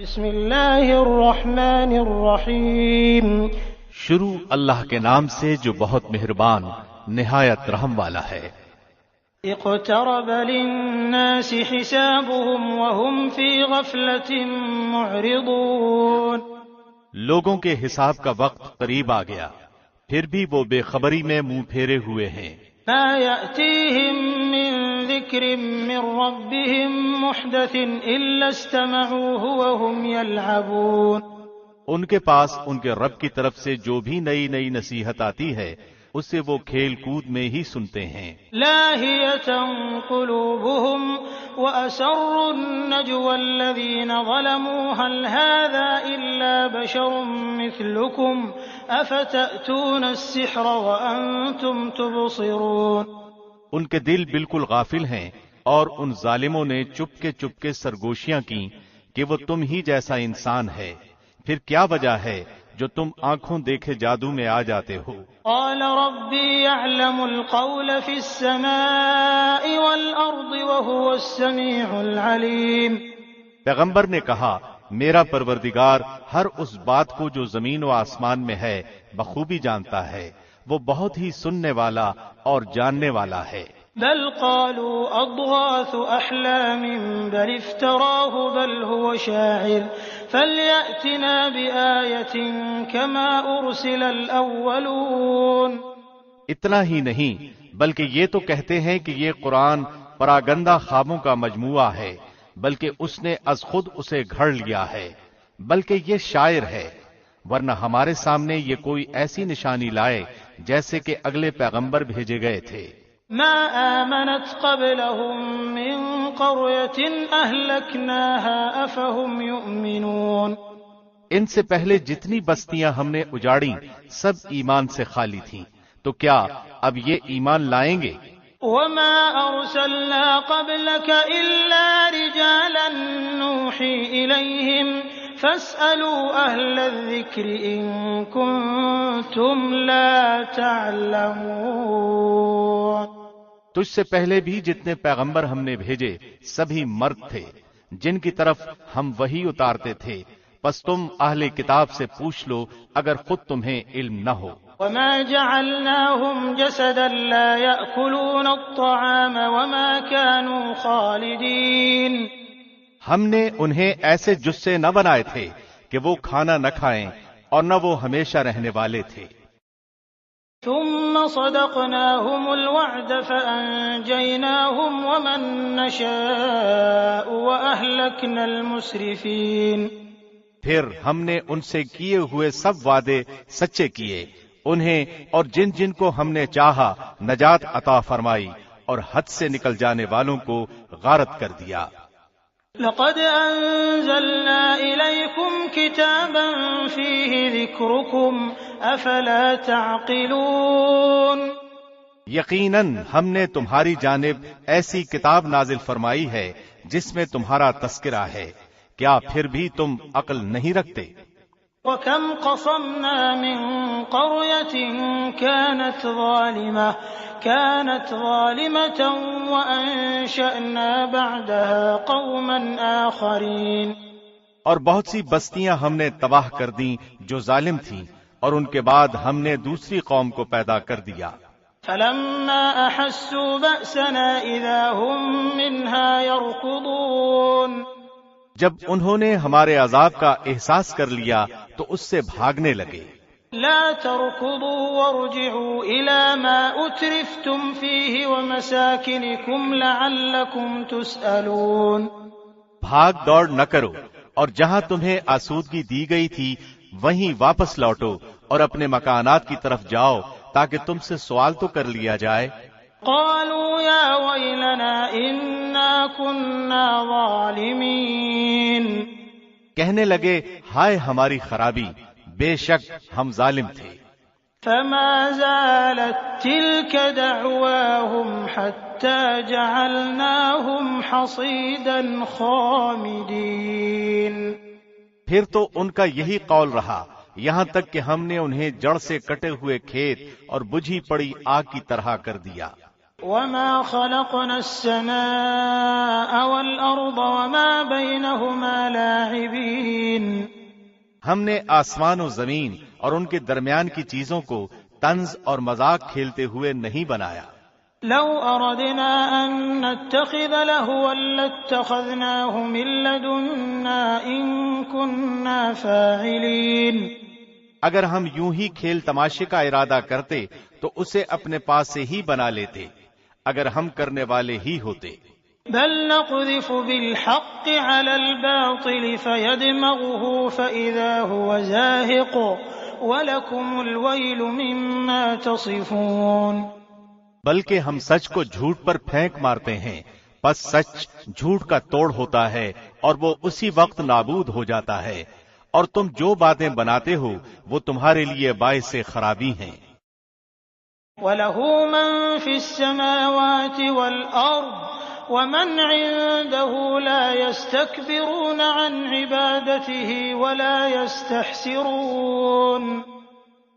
بسم اللہ الرحمن الرحیم۔ شروع اللہ کے نام سے جو بہت مہربان نہایت رحم والا ہے۔ اقترب للناس حسابهم وهم في غفلة معرضون۔ لوگوں کے حساب کا وقت قریب آ گیا، پھر بھی وہ بے خبری میں منہ پھیرے ہوئے ہیں۔ ما يأتيهم من ذكر من ربهم محدث إلا استمعوه وهم يلعبون۔ ان کے پاس ان کے رب کی طرف سے جو بھی نئی نئی نصیحت آتی ہے اسے وہ کھیل کود میں ہی سنتے ہیں۔ لاهية قلوبهم وأسروا النجوى الذين ظلموا هل هذا إلا بشر مثلكم أفتأتون السحر وأنتم تبصرون۔ ان کے دل بالکل غافل ہیں اور ان ظالموں نے چپ کے سرگوشیاں کی کہ وہ تم ہی جیسا انسان ہے، پھر کیا وجہ ہے جو تم آنکھوں دیکھے جادو میں آ جاتے ہو۔ قال ربي يعلم القول في السماء والأرض وهو السميع العليم۔ پیغمبر نے کہا میرا پروردگار ہر اس بات کو جو زمین و آسمان میں ہے بخوبی جانتا ہے، وہ بہت ہی سننے والا اور جاننے والا ہے۔ بل قالوا أضغاث أحلام بل افتراه بل هو شاعر فليأتنا بآية كما أرسل الأولون۔ اتنا ہی نہیں بلکہ یہ تو کہتے ہیں کہ یہ قرآن پراگندہ خوابوں کا مجموعہ ہے، بلکہ اس نے از خود اسے گھڑ لیا ہے، بلکہ یہ شاعر ہے، ورنہ ہمارے سامنے یہ کوئی ایسی نشانی لائے جیسے کہ اگلے پیغمبر بھیجے گئے تھے۔ ما آمنت قبلهم من قرية أهلكناها أفهم يؤمنون۔ ان سے پہلے جتنی بستیاں ہم نے اجاڑی سب ایمان سے خالی تھیں، تو کیا اب یہ ایمان لائیں گے؟ وما أرسلنا قبلك إلا رجالا نوحي إليهم فاسألوا أهل الذكر إن كنتم لا تعلمون۔ تجھ سے پہلے بھی جتنے پیغمبر ہم نے بھیجے سبھی مرد تھے جن کی طرف ہم وحی اتارتے تھے، پس تم اہل کتاب سے پوچھ لو اگر خود تمہیں علم نہ ہو۔ وما جعلناهم جسدا لا يأكلون الطعام وما كانوا خالدين۔ ہم نے انہیں ایسے جثے نہ بنائے تھے کہ وہ کھانا نہ کھائیں اور نہ وہ ہمیشہ رہنے والے تھے۔ ثم صدقناهم الوعد فأنجيناهم ومن نشاء وأهلكنا المسرفين۔ پھر ہم نے ان سے کیے ہوئے سب وعدے سچے کیے، انہیں اور جن جن کو ہم نے چاہا نجات عطا فرمائی اور حد سے نکل جانے والوں کو غارت کر دیا۔ لقد أنزلنا إليكم كتابا فيه ذكركم أفلا تعقلون۔ یقیناً ہم نے تمہاری جانب ایسی کتاب نازل فرمائی ہے جس میں تمہارا تذکرہ ہے، کیا پھر بھی تم عقل نہیں رکھتے؟ وَكَمْ قَصَمْنَا مِن قَرْيَةٍ كَانَتْ ظَالِمَةً وَأَنشَأْنَا بَعْدَهَا قَوْمًا آخَرِينَ۔ اور بہت سی بستیاں ہم نے تباہ کر دیں جو ظالم تھیں، اور ان کے بعد ہم نے دوسری قوم کو پیدا کر دیا۔ فَلَمَّا أَحَسُّوا بَأْسَنَا إِذَا هُم مِّنْهَا يَرْكُضُونَ۔ جب انہوں نے ہمارے عذاب کا احساس کر لیا تو اس سے بھاگنے لگے۔ لا تركضوا وارجعوا إلى ما أترفتم فيه ومساكنكم لعلكم تسألون۔ بھاگ دوڑ نہ کرو اور جہاں تمہیں آسودگی دی گئی تھی وہیں واپس لوٹو اور اپنے مکانات کی طرف جاؤ تاکہ تم سے سوال تو کر لیا جائے۔ قالوا يا ويلنا إنا كنا ظالمين۔ کہنے لگے ہائے ہماری خرابی، بے شک ہم ظالم تھے۔ فما زالت تلك دعواهم حتى جعلناهم حصيدا خامدين۔ پھر تو ان کا یہی قول رہا یہاں تک کہ ہم نے انہیں جڑ سے کٹے ہوئے کھیت اور بجھی پڑی آگ کی طرح کر دیا۔ وما خلقنا السماء والأرض وما بينهما لاعبين. ہم نے آسمان و زمین اور ان کے درمیان کی چیزوں کو طنز اور مذاق کھیلتے ہوئے نہیں بنایا. لو أردنا أن نتخذ لهوا لاتخذناه من لدنا إن كنا فاعلين. اگر ہم یوں ہی کھیل تماشے کا ارادہ کرتے تو اسے اپنے پاس سے ہی بنا لیتے اگر ہم کرنے والے ہی ہوتے. بل نقذف بالحق على الباطل فيدمغه فإذا هو زاهق وَلَكُمُ الْوَيْلُ مِمَّا تَصِفُونَ. بلکہ ہم سچ کو جھوٹ پر پھینک مارتے ہیں، پس سچ جھوٹ کا توڑ ہوتا ہے اور وہ اسی وقت نابود ہو جاتا ہے، اور تم جو باتیں بناتے ہو وہ تمہارے لیے باعث خرابی ہیں. وَلَهُ مَن فِي السَّمَاوَاتِ وَالْأَرْضِ وَمَنْ عِندَهُ لَا يَسْتَكْبِرُونَ عَنْ عِبَادَتِهِ وَلَا يَسْتَحْسِرُونَ.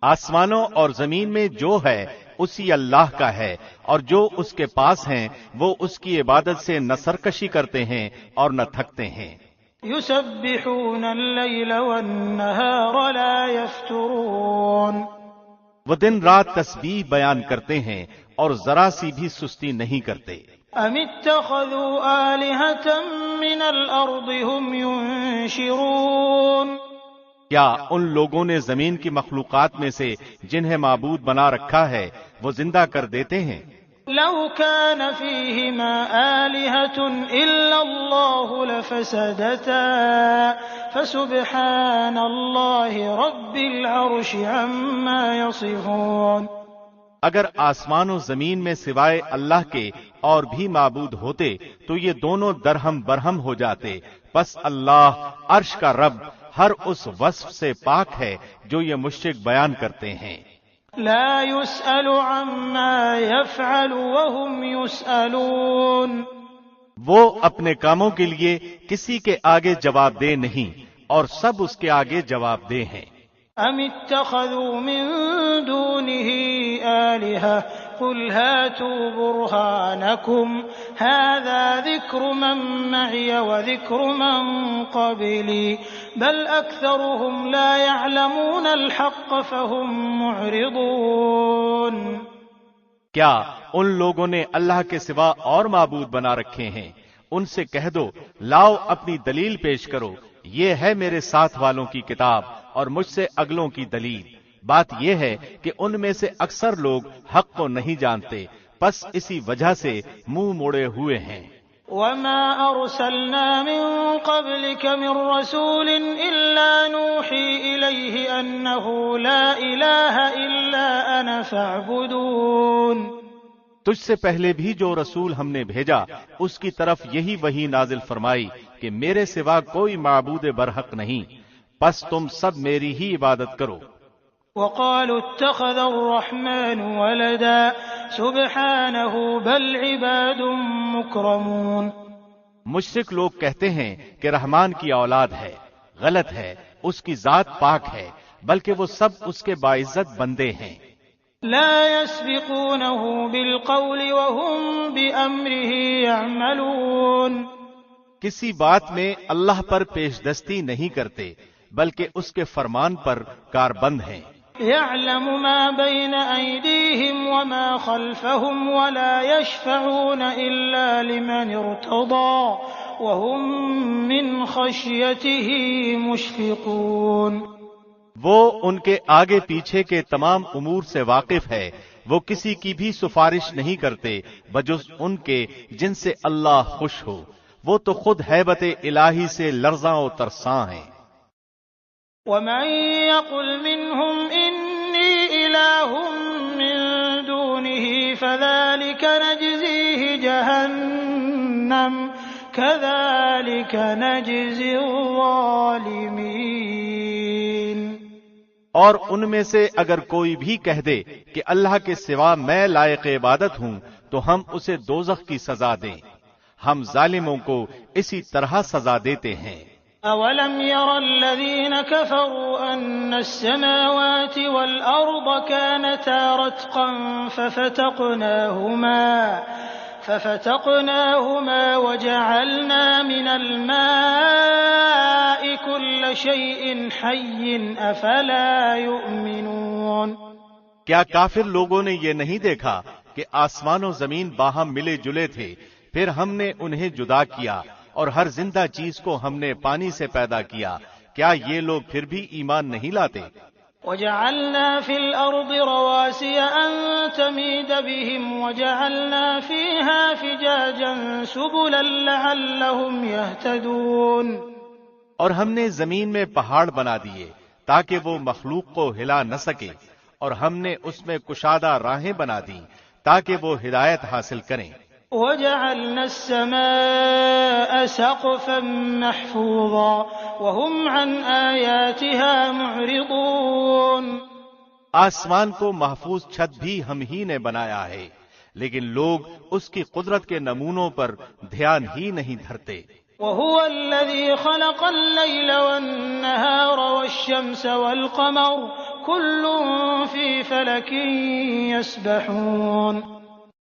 آسمانوں اور زمین میں جو ہے اسی اللہ کا ہے، اور جو اس کے پاس ہیں وہ اس کی عبادت سے نہ سرکشی کرتے ہیں اور نہ تھکتے ہیں. يُسَبِّحُونَ اللَّيْلَ وَالنَّهَارَ لَا يَفْتُرُونَ. وہ دن رات تسبیح بیان کرتے ہیں اور ذرا سی بھی سستی نہیں کرتے. أَمِ اتَّخَذُوا آلِهَةً مِّنَ الْأَرْضِ هُمْ يُنشِرُونَ. کیا ان لوگوں نے زمین کی مخلوقات میں سے جنہیں معبود بنا رکھا ہے وہ زندہ کر دیتے ہیں؟ لو كان فيهما آلهة إلا الله لفسدتا فسبحان الله رب العرش عما يصفون. اگر آسمان و زمین میں سوائے اللہ کے اور بھی معبود ہوتے تو یہ دونوں درہم برہم ہو جاتے، پس اللہ عرش کا رب ہر اس وصف سے پاک ہے جو یہ مشرک بیان کرتے ہیں. لا يسأل عما يفعل وهم يسألون. وہ اپنے کاموں کے لیے کسی کے آگے جواب دہ نہیں اور سب اس کے آگے جواب دہ ہیں. ام اتخذوا من دونه آلهة قل هاتوا برهانكم هذا ذكر من معي وذكر من قبلي بل أكثرهم لا يعلمون الحق فهم معرضون. کیا ان لوگوں نے اللہ کے سوا اور معبود بنا رکھے ہیں؟ ان سے کہہ دو لاؤ اپنی دلیل پیش کرو، یہ ہے میرے ساتھ والوں کی کتاب اور مجھ سے اگلوں کی دلیل. بات یہ ہے کہ ان میں سے اکثر لوگ حق کو نہیں جانتے، پس اسی وجہ سے منہ موڑے ہوئے ہیں. وما أرسلنا من قبلك من رسول إلا نوحي إليه أنه لا إله إلا أنا فاعبدون. تجھ سے پہلے بھی جو رسول ہم نے بھیجا اس کی طرف یہی وحی نازل فرمائی کہ میرے سوا کوئی معبود برحق نہیں، پس تم سب میری ہی عبادت کرو. وقالوا اتخذ الرحمن ولدا سبحانه بل عباد مکرمون. مشرک لوگ کہتے ہیں کہ رحمان کی اولاد ہے، غلط ہے، اس کی ذات پاک ہے، بلکہ وہ سب اس کے باعزت بندے ہیں. لا يسبقونه بالقول وهم بأمره يعملون. کسی بات میں اللہ پر پیش دستی نہیں کرتے بلکہ اس کے فرمان پر کاربند ہیں. يعلم ما بين أيديهم وما خلفهم ولا يشفعون إلا لمن ارتضى وهم من خشيته مشفقون. وہ ان کے آگے پیچھے کے تمام امور سے واقف ہے، وہ کسی کی بھی سفارش نہیں کرتے بجز ان کے جن سے اللہ خوش ہو، وہ تو خود ہیبت الہی سے لرزاں و ترساں ہیں. ومن يقل منهم إني إله من دونه فذلك نجزيه جهنم كذلك نجزي الظالمين. اور ان میں سے اگر کوئی بھی کہہ دے کہ اللہ کے سوا میں لائق عبادت ہوں تو ہم اسے دوزخ کی سزا دیں، ہم ظالموں کو اسی طرح سزا دیتے ہیں. أولم ير الذين كفروا أن السماوات والأرض كانتا رتقا ففتقناهما وجعلنا من الماء كل شيء حي أفلا يؤمنون کیا کافر لوگوں نے یہ نہیں دیکھا کہ آسمان و زمین باہم ملے جلے تھے، پھر ہم نے انہیں جدا کیا اور ہر زندہ چیز کو ہم نے پانی سے پیدا کیا، کیا یہ لوگ پھر بھی ایمان نہیں لاتے؟ وجعلنا في الأرض رواسي أن تميد بهم وجعلنا فيها فجاجا سبلا لعلهم يهتدون، اور ہم نے زمین میں پہاڑ بنا دیے تاکہ وہ مخلوق کو ہلا نہ سکے، اور ہم نے اس میں کشادہ راہیں بنا دی تاکہ وہ ہدایت حاصل کریں۔ وجعلنا السماء سقفا محفوظا وهم عن آياتها معرضون، آسمان کو محفوظ چھت بھی ہم ہی نے بنایا ہے، لیکن لوگ اس کی قدرت کے نمونوں پر دھیان ہی نہیں دھرتے۔ وهو الذي خلق الليل والنهار والشمس والقمر كل في فلك يسبحون،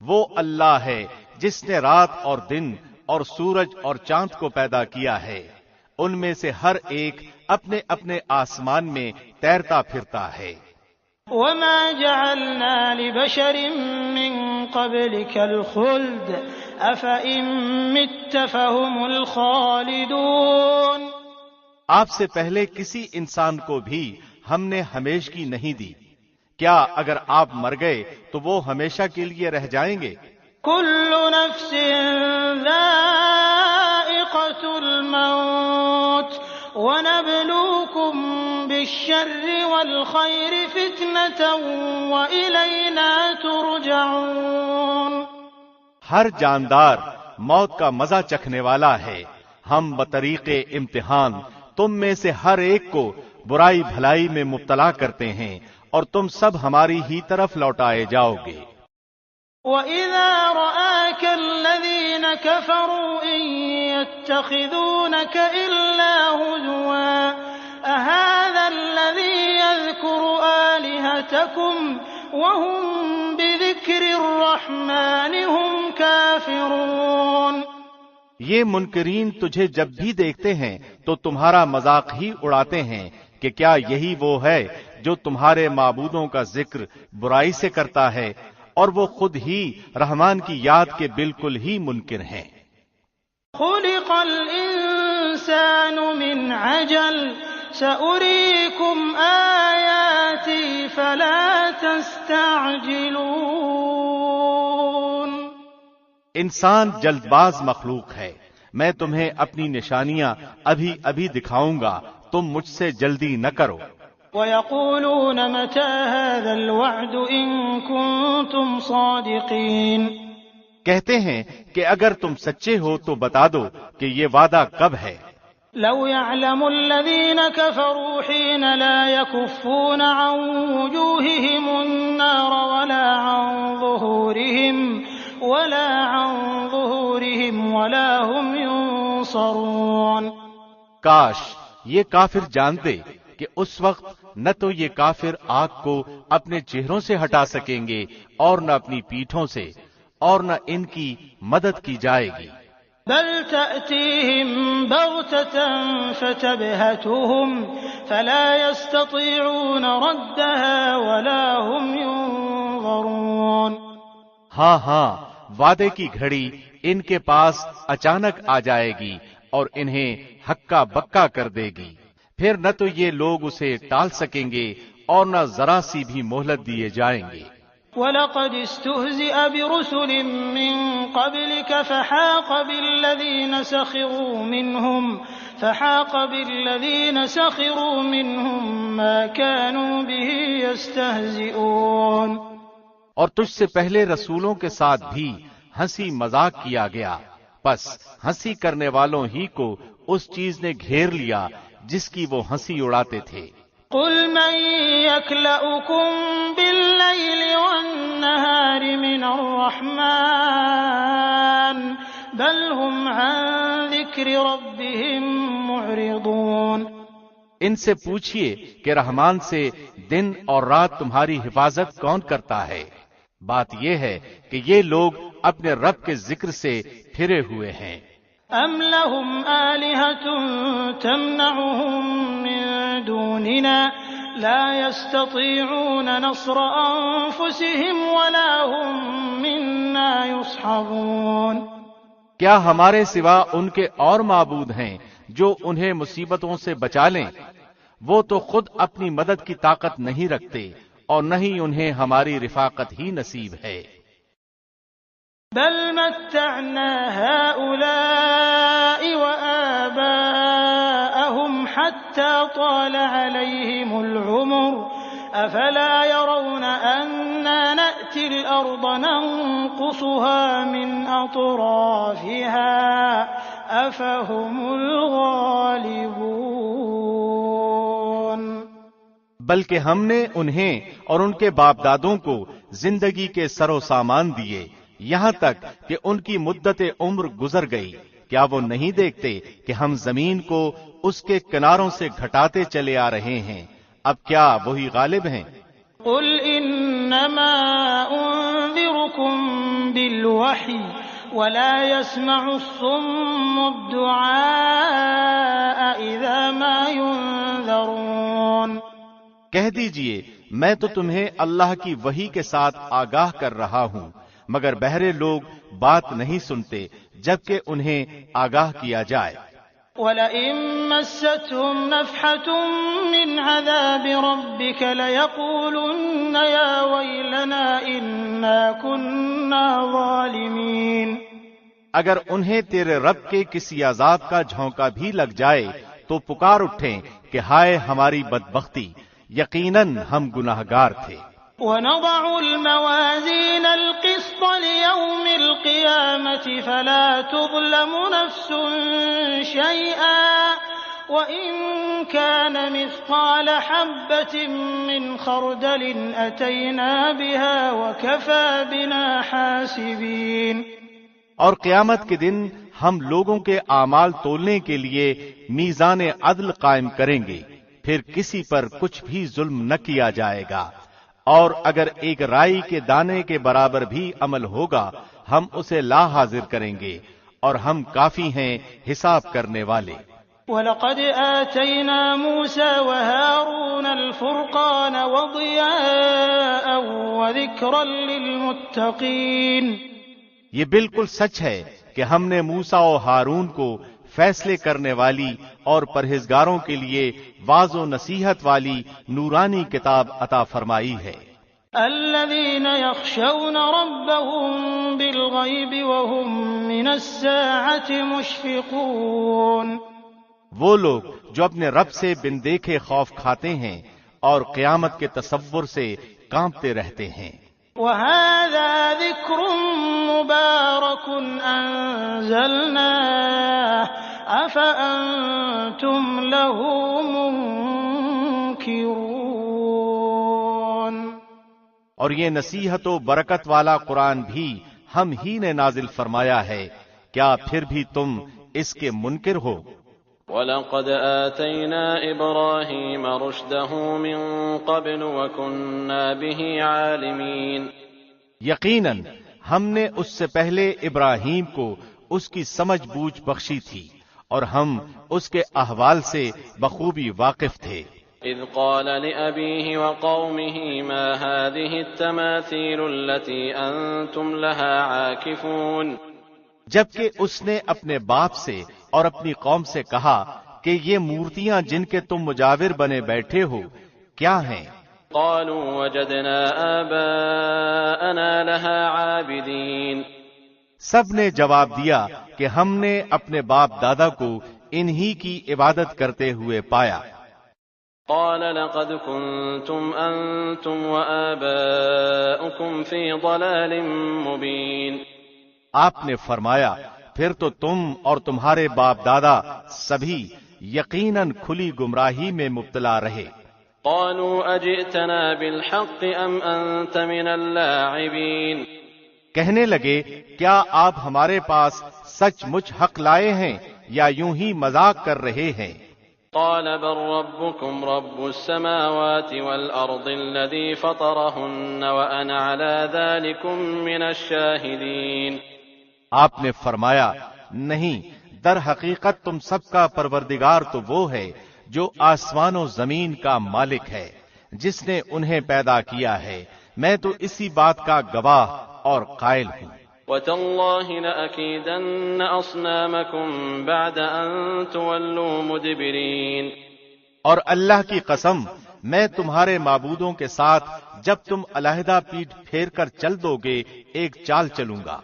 وہ اللہ ہے جس نے رات اور دن اور سورج اور چاند کو پیدا کیا ہے، ان میں سے ہر ایک اپنے اپنے آسمان میں تیرتا پھرتا ہے۔ وما جعلنا لبشر من قبلك الخلد أفإن مت فهم الخالدون، آپ سے پہلے کسی انسان کو بھی ہم نے ہمیشگی نہیں دی، کیا اگر آپ مر گئے تو وہ ہمیشہ کے لیے رہ جائیں گے؟ كل نفس ذائقة الموت وَنَبْلُوكُمْ بِالشَّرِّ وَالْخَيْرِ فِتْنَةً وَإِلَيْنَا تُرْجَعُونَ۔ ہر جاندار موت کا مزہ چکھنے والا ہے، ہم بطریق امتحان تم میں سے ہر ایک کو برائی بھلائی میں مبتلا کرتے ہیں، اور تم سب ہماری ہی طرف لوٹائے جاؤ گے۔ وَإِذَا رَآكَ الَّذِينَ كَفَرُوا إِن يَتَّخِذُونَكَ إِلَّا هُزُوًا أَهَذَا الَّذِي يَذْكُرُ آلِهَتَكُمْ وَهُمْ بِذِكْرِ الرَّحْمَنِ هُمْ كَافِرُونَ۔ یہ منکرین تجھے جب بھی دیکھتے ہیں تو تمہارا مذاق ہی اڑاتے ہیں کہ کیا یہی وہ ہے جو تمہارے معبودوں کا ذکر برائی سے کرتا ہے، اور وہ خود ہی رحمان کی یاد کے بالکل ہی منکر ہیں۔ خلق الانسان من عجل سأريكم آياتي فلا تستعجلون۔ انسان جلد باز مخلوق ہے، میں تمہیں اپنی نشانیاں ابھی ابھی دکھاؤں گا، تم مجھ سے جلدی نہ کرو۔ وَيَقُولُونَ مَتَى هَذَا الْوَعْدُ إِن كُنتُمْ صَادِقِينَ۔ کہتے ہیں کہ اگر تم سچے ہو تو بتا دو کہ یہ وعدہ کب ہے۔ لو يعلم الذين كفروا حين لا يكفون عن وجوههم النار ولا عن ظهورهم ولا هم ينصرون۔ کاش یہ کافر جانتے کہ اس وقت نہ تو یہ کافر آگ کو اپنے چہروں سے ہٹا سکیں گے اور نہ اپنی پیٹھوں سے، اور نہ ان کی مدد کی جائے گی۔ بل تأتيهم بغتة فتبهتهم فلا يستطيعون ردها ولا هم ينظرون۔ ہاں ہاں، وعدے کی گھڑی ان کے پاس اچانک آ جائے گی اور انہیں ہکا بکا کر دے گی، پھر نہ تو یہ لوگ اسے ٹال سکیں گے اور نہ ذرا سی بھی مہلت دیے جائیں گے۔ وَلَقَدِ اسْتُهْزِئَ بِرُسُلٍ مِّن قَبْلِكَ فَحَاقَ بِالَّذِينَ سَخِرُوا مِنْهُم مَّا كَانُوا بِهِ يَسْتَهْزِئُونَ۔ اور تجھ سے پہلے رسولوں کے ساتھ بھی ہنسی مذاق کیا گیا، پس ہنسی کرنے والوں ہی کو اس چیز نے گھیر لیا جس کی وہ ہنسی اڑاتے تھے۔ قل من يكلؤكم بالليل والنهار من الرحمن بل هم عن ذكر ذکر ربهم معرضون۔ ان سے پوچھئے کہ رحمان سے دن اور رات تمہاری حفاظت کون کرتا ہے؟ بات یہ ہے کہ یہ لوگ اپنے رب کے ذکر سے پھرے ہوئے ہیں۔ ام لهم آلهة تمنعهم من دوننا لا يستطيعون نصر أنفسهم ولا هم منا يصحبون۔ کیا ہمارے سوا ان کے اور معبود ہیں جو انہیں مصیبتوں سے بچا لیں؟ وہ تو خود اپنی مدد کی طاقت نہیں رکھتے اور نہ ہی انہیں ہماری رفاقت ہی نصیب ہے۔ بل متعنا هؤلاء وآباءهم حتى طال عليهم العمر أفلا يرون أنا نأتي الأرض ننقصها من أطرافها أفهم الغالبون۔ بلکہ ہم نے انہیں اور ان کے باپ دادوں کو زندگی کے سر و سامان دیے یہاں تک کہ ان کی مدت عمر گزر گئی، کیا وہ نہیں دیکھتے کہ ہم زمین کو اس کے کناروں سے گھٹاتے چلے آ رہے ہیں؟ اب کیا وہی غالب ہیں؟ قل انما انذركم بالوحی ولا يسمع الصم الدعاء اذا ما ينذرون۔ کہہ دیجئے میں تو تمہیں اللہ کی وحی کے ساتھ آگاہ کر رہا ہوں، مگر بہرے لوگ بات نہیں سنتے جبکہ انہیں آگاہ کیا جائے۔ وَلَئِن مَّسَّتْهُمْ نَفْحَةٌ مِّنْ عَذَابِ رَبِّكَ لَيَقُولُنَّ يَا وَيْلَنَا إِنَّا كُنَّا ظَالِمِينَ۔ اگر انہیں تیرے رب کے کسی عذاب کا جھونکا بھی لگ جائے تو پکار اٹھیں کہ ہائے ہماری بدبختی، یقیناً ہم گناہگار تھے۔ وَنَضَعُ الْمَوَازِينَ الْقِسْطَ لِيَوْمِ الْقِيَامَةِ فَلَا تُظْلَمُ نَفْسٌ شَيْئًا وَإِن كَانَ مِثْقَالَ حَبَّةٍ مِّنْ خَرْدَلٍ أَتَيْنَا بِهَا وَكَفَى بِنَا حَاسِبِينَ۔ اور قیامت کے دن ہم لوگوں کے اعمال تولنے کے لیے میزان عدل قائم کریں گے، پھر کسی پر کچھ بھی ظلم نہ کیا جائے گا، اور اگر ایک رائی کے دانے کے برابر بھی عمل ہوگا ہم اسے لا حاضر کریں گے، اور ہم کافی ہیں حساب کرنے والے۔ وَلَقَدْ آتَيْنَا مُوسَى وَهَارُونَ الْفُرْقَانَ وَضِيَاءً وَذِكْرًا لِّلْمُتَّقِينَ۔ یہ بالکل سچ ہے کہ ہم نے موسیٰ و ہارون کو فیصلے کرنے والی اور پرہیزگاروں کے لیے واعظ و نصیحت والی نورانی کتاب عطا فرمائی ہے۔ الذين يخشون ربهم بالغيب وهم من الساعة مشفقون۔ وہ لوگ جو اپنے رب سے بن دیکھے خوف کھاتے ہیں اور قیامت کے تصور سے کانپتے رہتے ہیں۔ وهذا ذكر مبارك أنزلناه أفأنتم له منكرون۔ اور یہ نصیحت و برکت والا قرآن بھی ہم ہی نے نازل فرمایا ہے، کیا پھر بھی تم اس کے منکر ہو؟ وَلَقَدْ آتَيْنَا إِبْرَاهِيمَ رُشْدَهُ مِن قَبْلُ وَكُنَّا بِهِ عَالِمِينَ۔ یقیناً ہم نے اس سے پہلے ابراہیم کو اس کی سمجھ بوجھ بخشی تھی اور ہم اس کے احوال سے بخوبی واقف تھے۔ إِذْ قَالَ لِأَبِيهِ وَقَوْمِهِ مَا هَٰذِهِ التَّمَاثِيلُ الَّتِي أَنتُمْ لَهَا عَاكِفُونَ۔ جبکہ اس نے اپنے باپ سے اور اپنی قوم سے کہا کہ یہ مورتیاں جن کے تم مجاور بنے بیٹھے ہو کیا ہیں؟ قالوا وجدنا آباءنا لها عابدين۔ سب نے جواب دیا کہ ہم نے اپنے باپ دادا کو انہی کی عبادت کرتے ہوئے پایا۔ قال لقد كنتم أنتم وآباؤكم في ضلال مبين۔ آپ نے فرمایا پھر تو تم اور تمہارے باپ دادا سبھی یقیناً کھلی گمراہی میں مبتلا رہے۔ قالوا أجئتنا بالحق أم أنت من اللاعبين۔ کہنے لگے کیا آپ ہمارے پاس سچ مچ حق لائے ہیں یا یوں ہی مذاق کر رہے ہیں؟ قال بل ربكم رب السماوات والأرض الذي فطرهن وأنا على ذلكم من الشاهدين۔ آپ نے فرمایا، نہیں، در حقیقت تم سب کا پروردگار تو وہ ہے جو آسمان و زمین کا مالک ہے، جس نے انہیں پیدا کیا ہے، میں تو اسی بات کا گواہ اور قائل ہوں۔ وَتَاللَّهِ لَأَكِيدَنَّ أَصْنَامَكُمْ بَعْدَ أَن تُوَلُّوا مُدْبِرِينَ، اور اللہ کی قسم، میں تمہارے معبودوں کے ساتھ جب تم علیحدہ پیٹھ پھیر کر چل دو گے ایک چال چلوں گا۔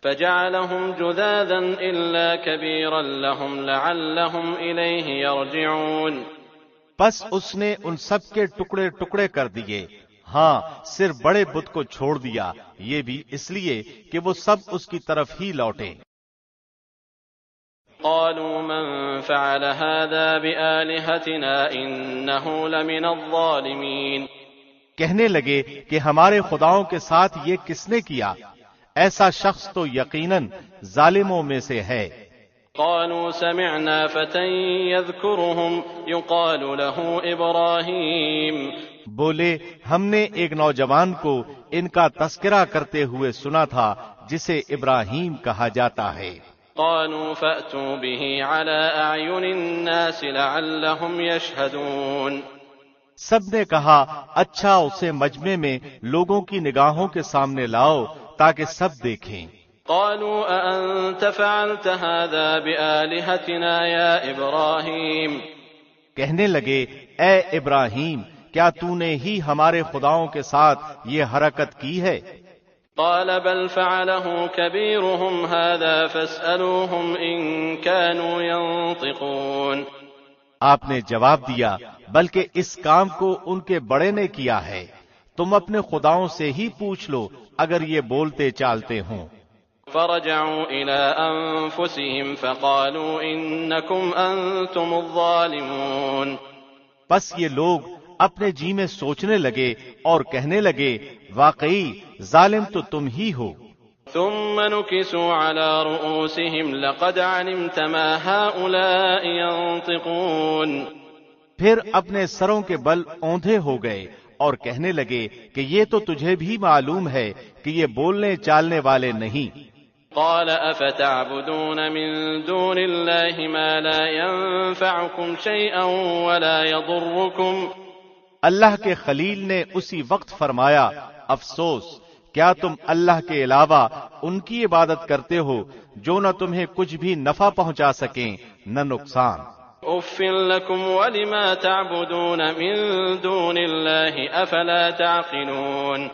فَجَعَلَهُمْ جُذَاذًا إِلَّا كَبِيرًا لَهُمْ لَعَلَّهُمْ إِلَيْهِ يَرْجِعُونَ، بس اس نے ان سب کے ٹکڑے ٹکڑے کر دیے، ہاں صرف بڑے بت کو چھوڑ دیا، یہ بھی اس لیے کہ وہ سب اس کی طرف ہی لوٹیں۔ قالوا من فعل هذا بآلهتنا إنه لمن الظالمين، کہنے لگے کہ ہمارے خداؤں کے ساتھ یہ کس نے کیا؟ ایسا شخص تو یقیناً ظالموں میں سے ہے۔ قالوا سمعنا فتى يذكرهم يقال له إبراهيم، بولے، ہم نے ایک نوجوان کو ان کا تذکرہ کرتے ہوئے سنا تھا جسے ابراہیم کہا جاتا ہے۔ قالوا فأتوا به على أعين الناس لعلهم يشهدون، سب نے کہا، اچھا اسے مجمع میں لوگوں کی نگاہوں کے سامنے لاؤ تاکہ سب دیکھیں۔ قالوا أأنت فعلت هذا بآلهتنا يا إبراهيم، کہنے لگے، اے ابراہیم، کیا تو نے ہی ہمارے خداؤں کے ساتھ یہ حرکت کی ہے؟ قال بل فعله كبيرهم هذا فاسألوهم إن كانوا ينطقون، آپ نے جواب دیا، بلکہ اس کام کو ان کے بڑے نے کیا ہے، تم اپنے خداؤں سے ہی پوچھ لو اگر یہ بولتے چالتے ہوں۔ فرجعوا إلى أنفسهم فقالوا إنكم أنتم الظالمون، پس یہ لوگ اپنے جی میں سوچنے لگے اور کہنے لگے، واقعی ظالم تو تم ہی ہو۔ ثم نكسوا على رؤوسهم لقد علمت ما هؤلاء ينطقون، پھر اپنے سروں کے بل اوندھے ہو گئے اور کہنے لگے کہ یہ تو تجھے بھی معلوم ہے کہ یہ بولنے چالنے والے نہیں۔ قال افتعبدون من دون الله ما لا ينفعكم شيئا ولا يضركم، اللہ کے خلیل نے اسی وقت فرمایا، افسوس، کیا تم اللہ کے علاوہ ان کی عبادت کرتے ہو جو نہ تمہیں کچھ بھی نفع پہنچا سکیں نہ نقصان۔ اف لكم ولما تعبدون من دون الله افلا تعقلون،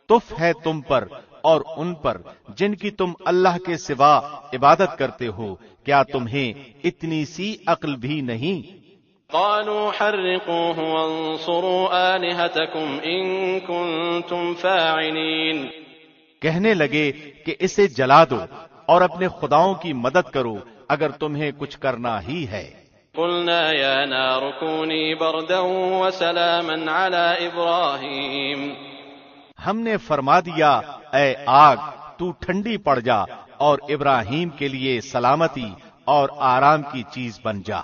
تف ہے تم پر اور ان پر جن کی تم اللہ کے سوا عبادت کرتے ہو، کیا تمہیں اتنی سی عقل بھی نہیں؟ قالوا حرقوه وانصروا آلهتكم إن كنتم فاعلين، کہنے لگے کہ اسے جلا دو اور اپنے خداؤں کی مدد کرو اگر تمہیں کچھ کرنا ہی ہے۔ قلنا يا نار كوني بردا وسلاما على إبراهيم، ہم نے فرما دیا، اے آگ تو ٹھنڈی پڑ جا اور ابراہیم کے لیے سلامتی اور آرام کی چیز بن جا۔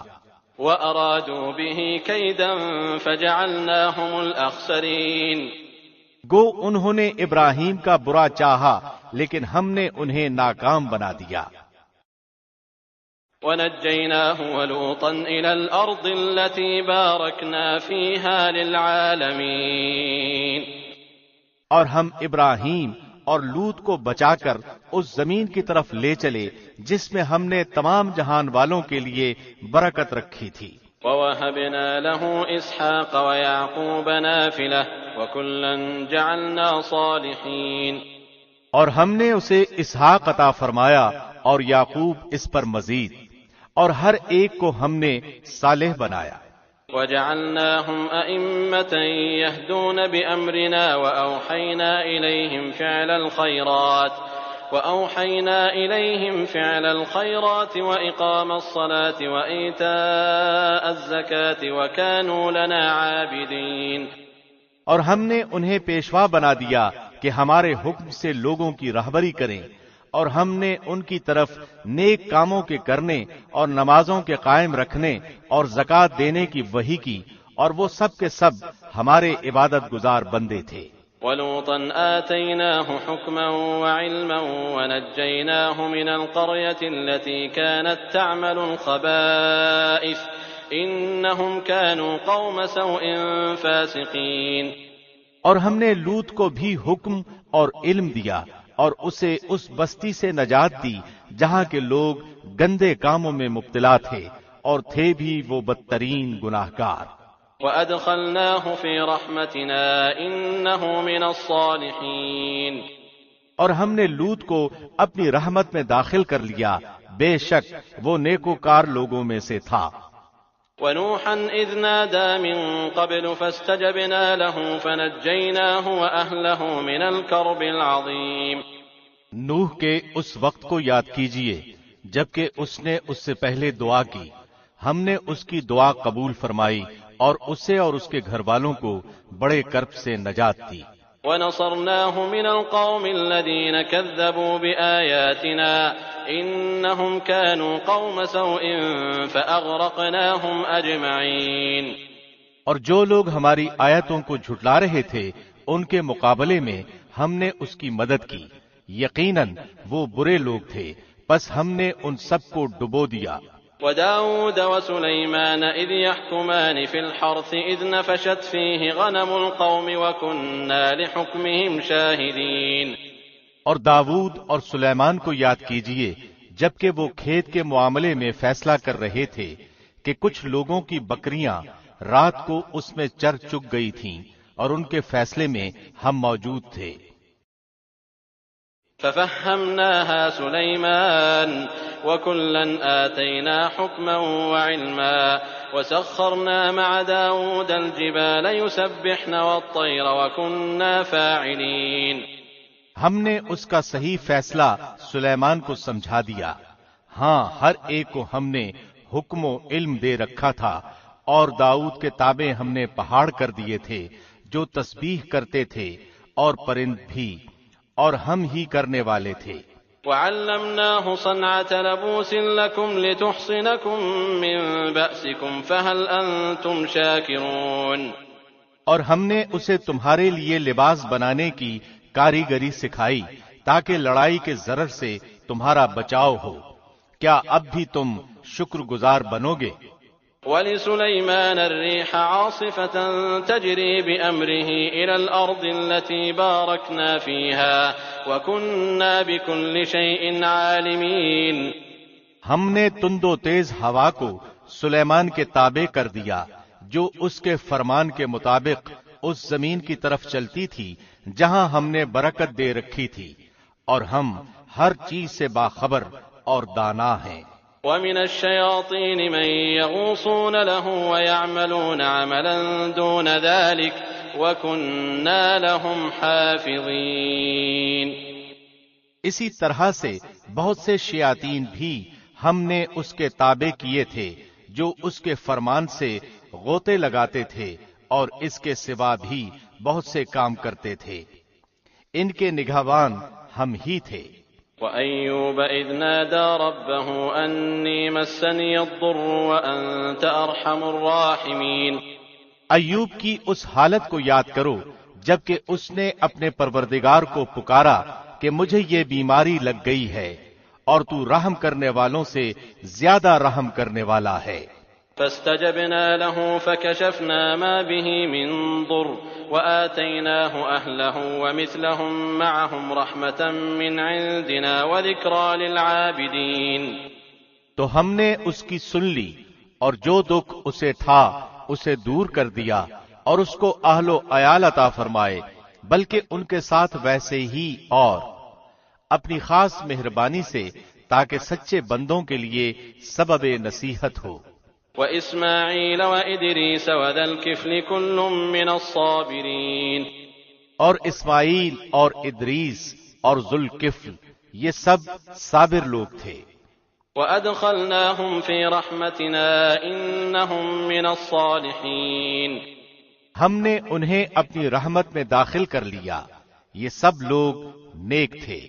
وأرادوا به كيدا فجعلناهم الأخسرين، گو انہوں نے ابراہیم کا برا چاہا لیکن ہم نے انہیں ناکام بنا دیا۔ ونجيناه ولوطا إلى الأرض التي باركنا فيها للعالمين، اور ہم ابراہیم اور لوط کو بچا کر اس زمین کی طرف لے چلے جس میں ہم نے تمام جہان والوں کے لیے برکت رکھی تھی۔ ووهبنا له إسحاق ويعقوب نافلة وكلا جعلنا صالحين، اور ہم نے اسے اسحاق عطا فرمایا اور یعقوب اس پر مزید، اور ہر ایک کو ہم نے صالح بنایا۔ وجعلناهم أئمة يهدون بأمرنا وأوحينا إليهم فعل الخيرات وإقام الصلاة وإيتاء الزكاة وكانوا لنا عابدين، اور ہم نے انہیں پیشوا بنا دیا کہ ہمارے حکم سے لوگوں کی رہبری کریں اور ہم نے ان کی طرف نیک کاموں کے کرنے اور نمازوں کے قائم رکھنے اور زکوٰۃ دینے کی وحی کی، اور وہ سب کے سب ہمارے عبادت گزار بندے تھے۔ وَلُوطًا آتَيْنَاهُ حُكْمًا وَعِلْمًا وَنَجَّيْنَاهُ مِنَ الْقَرْيَةِ الَّتِي كَانَتْ تَعْمَلُ الْخَبَائِثَ إِنَّهُمْ كَانُوا قَوْمَ سَوْءٍ فَاسِقِينَ۔ اور ہم نے لوط کو بھی حکم اور علم دیا اور اسے اس بستی سے نجات دی جہاں کے لوگ گندے کاموں میں مبتلا تھے اور تھے بھی وہ بدترین گناہگار۔ وَأَدْخَلْنَاهُ فِي رَحْمَتِنَا إِنَّهُ مِنَ الصَّالِحِينَ۔ اور ہم نے لوط کو اپنی رحمت میں داخل کر لیا، بے شک وہ نیکوکار لوگوں میں سے تھا۔ وَنُوحًا إِذْ نَادَى مِن قَبْلُ فَاسْتَجَبْنَا لَهُ فَنَجَّيْنَاهُ وَأَهْلَهُ مِنَ الْكَرْبِ الْعَظِيمِ۔ نوح کے اس وقت کو یاد کیجئے جبکہ اس نے اس سے پہلے دعا کی، ہم نے اس کی دعا قبول فرمائی اور اسے اور اس کے گھر والوں کو بڑے کرب سے نجات دی۔ وَنَصَرْنَاهُ مِنَ الْقَوْمِ الَّذِينَ كَذَّبُوا بِآيَاتِنَا إِنَّهُمْ كَانُوا قَوْمَ سَوْءٍ فَأَغْرَقْنَاهُمْ أَجْمَعِينَ۔ اور جو لوگ ہماری آیتوں کو جھٹلا رہے تھے ان کے مقابلے میں ہم نے اس کی مدد کی، یقیناً وہ برے لوگ تھے، پس ہم نے ان سب کو ڈبو دیا۔ وَدَاوُودَ وَسُلَيْمَانَ إِذْ يَحْكُمَانِ فِي الْحَرْثِ إِذْ نَفَشَتْ فِيهِ غَنَمُ الْقَوْمِ وَكُنَّا لِحُكْمِهِمْ شَاهِدِينَ۔ اور داؤد اور سلیمان کو یاد کیجئے جبکہ وہ کھیت کے معاملے میں فیصلہ کر رہے تھے کہ کچھ لوگوں کی بکریاں رات کو اس میں چر چگ گئی تھیں اور ان کے فیصلے میں ہم موجود تھے۔ فَفَهَّمْنَاهَا سُلَيْمَانَ وَكُلًّا آتَيْنَا حُكْمًا وَعِلْمًا وَسَخَّرْنَا مَعَ دَاوُودَ الْجِبَالَ يُسَبِّحْنَ وَالطَّيْرَ وَكُنَّا فَاعِلِينَ۔ ہم نے اس کا صحیح فیصلہ سلیمان کو سمجھا دیا، ہاں ہر ایک کو ہم نے حکم و علم دے رکھا تھا، اور داؤد کے تابع ہم نے پہاڑ کر دیے تھے جو تسبیح کرتے تھے، اور پرند بھی، اور ہم ہی کرنے والے تھے۔ وَعَلَّمْنَاهُ صَنْعَةَ لَبُوسٍ لَكُمْ لِتُحْصِنَكُم مِّن بَأْسِكُمْ فَهَلْ أَنتُمْ شَاكِرُونَ۔ اور ہم نے اسے تمہارے لیے لباس بنانے کی کاریگری سکھائی تاکہ لڑائی کے ضرر سے تمہارا بچاؤ ہو، کیا اب بھی تم شکر گزار بنو گے؟ وَلِسُلَيْمَانَ الرِّيحَ عَاصِفَةً تَجْرِي بِأَمْرِهِ إِلَى الْأَرْضِ الَّتِي بَارَكْنَا فِيهَا وَكُنَّا بِكُلِّ شَيْءٍ عَالِمِينَ۔ ہم نے تند و تیز ہوا کو سلیمان کے تابع کر دیا جو اس کے فرمان کے مطابق اس زمین کی طرف چلتی تھی جہاں ہم نے برکت دے رکھی تھی، اور ہم ہر چیز سے باخبر اور دانا ہیں۔ وَمِنَ الشَّيَاطِينِ مَن يَغُوصُونَ لَهُ وَيَعْمَلُونَ عَمَلًا دُونَ ذَلِكَ وَكُنَّا لَهُمْ حَافِظِينَ۔ اسی طرح سے بہت سے شیاطین بھی ہم نے اس کے تابع کیے تھے جو اس کے فرمان سے غوطے لگاتے تھے، اور اس کے سوا بھی بہت سے کام کرتے تھے، ان کے نگہبان ہم ہی تھے۔ وَأَيُّوبَ إِذْ نَادَى رَبَّهُ أَنِّي مَسَّنِيَ الضُّرُّ وَأَنْتَ أَرْحَمُ الرَّاحِمِينَ۔ ایوب کی اس حالت کو یاد کرو جبکہ اس نے اپنے پروردگار کو پکارا کہ مجھے یہ بیماری لگ گئی ہے، اور تو رحم کرنے والوں سے زیادہ رحم کرنے والا ہے۔ فَاسْتَجَبْنَا لَهُ فَكَشَفْنَا مَا بِهِ مِن ضُرٍّ وَآتَيْنَاهُ أَهْلَهُ وَمِثْلَهُم مَّعَهُمْ رَحْمَةً مِّنْ عِندِنَا وَذِكْرَىٰ لِلْعَابِدِينَ۔ تو ہم نے اس کی سن لی، اور جو دکھ اسے تھا اسے دور کر دیا، اور اس کو اہل و عیال عطا فرمائے، بلکہ ان کے ساتھ ویسے ہی اور اپنی خاص مہربانی سے، تاکہ سچے بندوں کے لیے سبب نصیحت ہو۔ وَإِسْمَاعِيلَ وَإِدْرِيسَ وَذَا الْكِفْلِ كُلٌّ مِّنَ الصَّابِرِينَ۔ اور اسماعیل اور ادریس اور ذوالکفل یہ سب صابر لوگ تھے۔ وَأَدْخَلْنَاهُمْ فِي رَحْمَتِنَا إِنَّهُمْ مِنَ الصَّالِحِينَ۔ ہم نے انہیں اپنی رحمت میں داخل کر لیا، یہ سب لوگ نیک تھے۔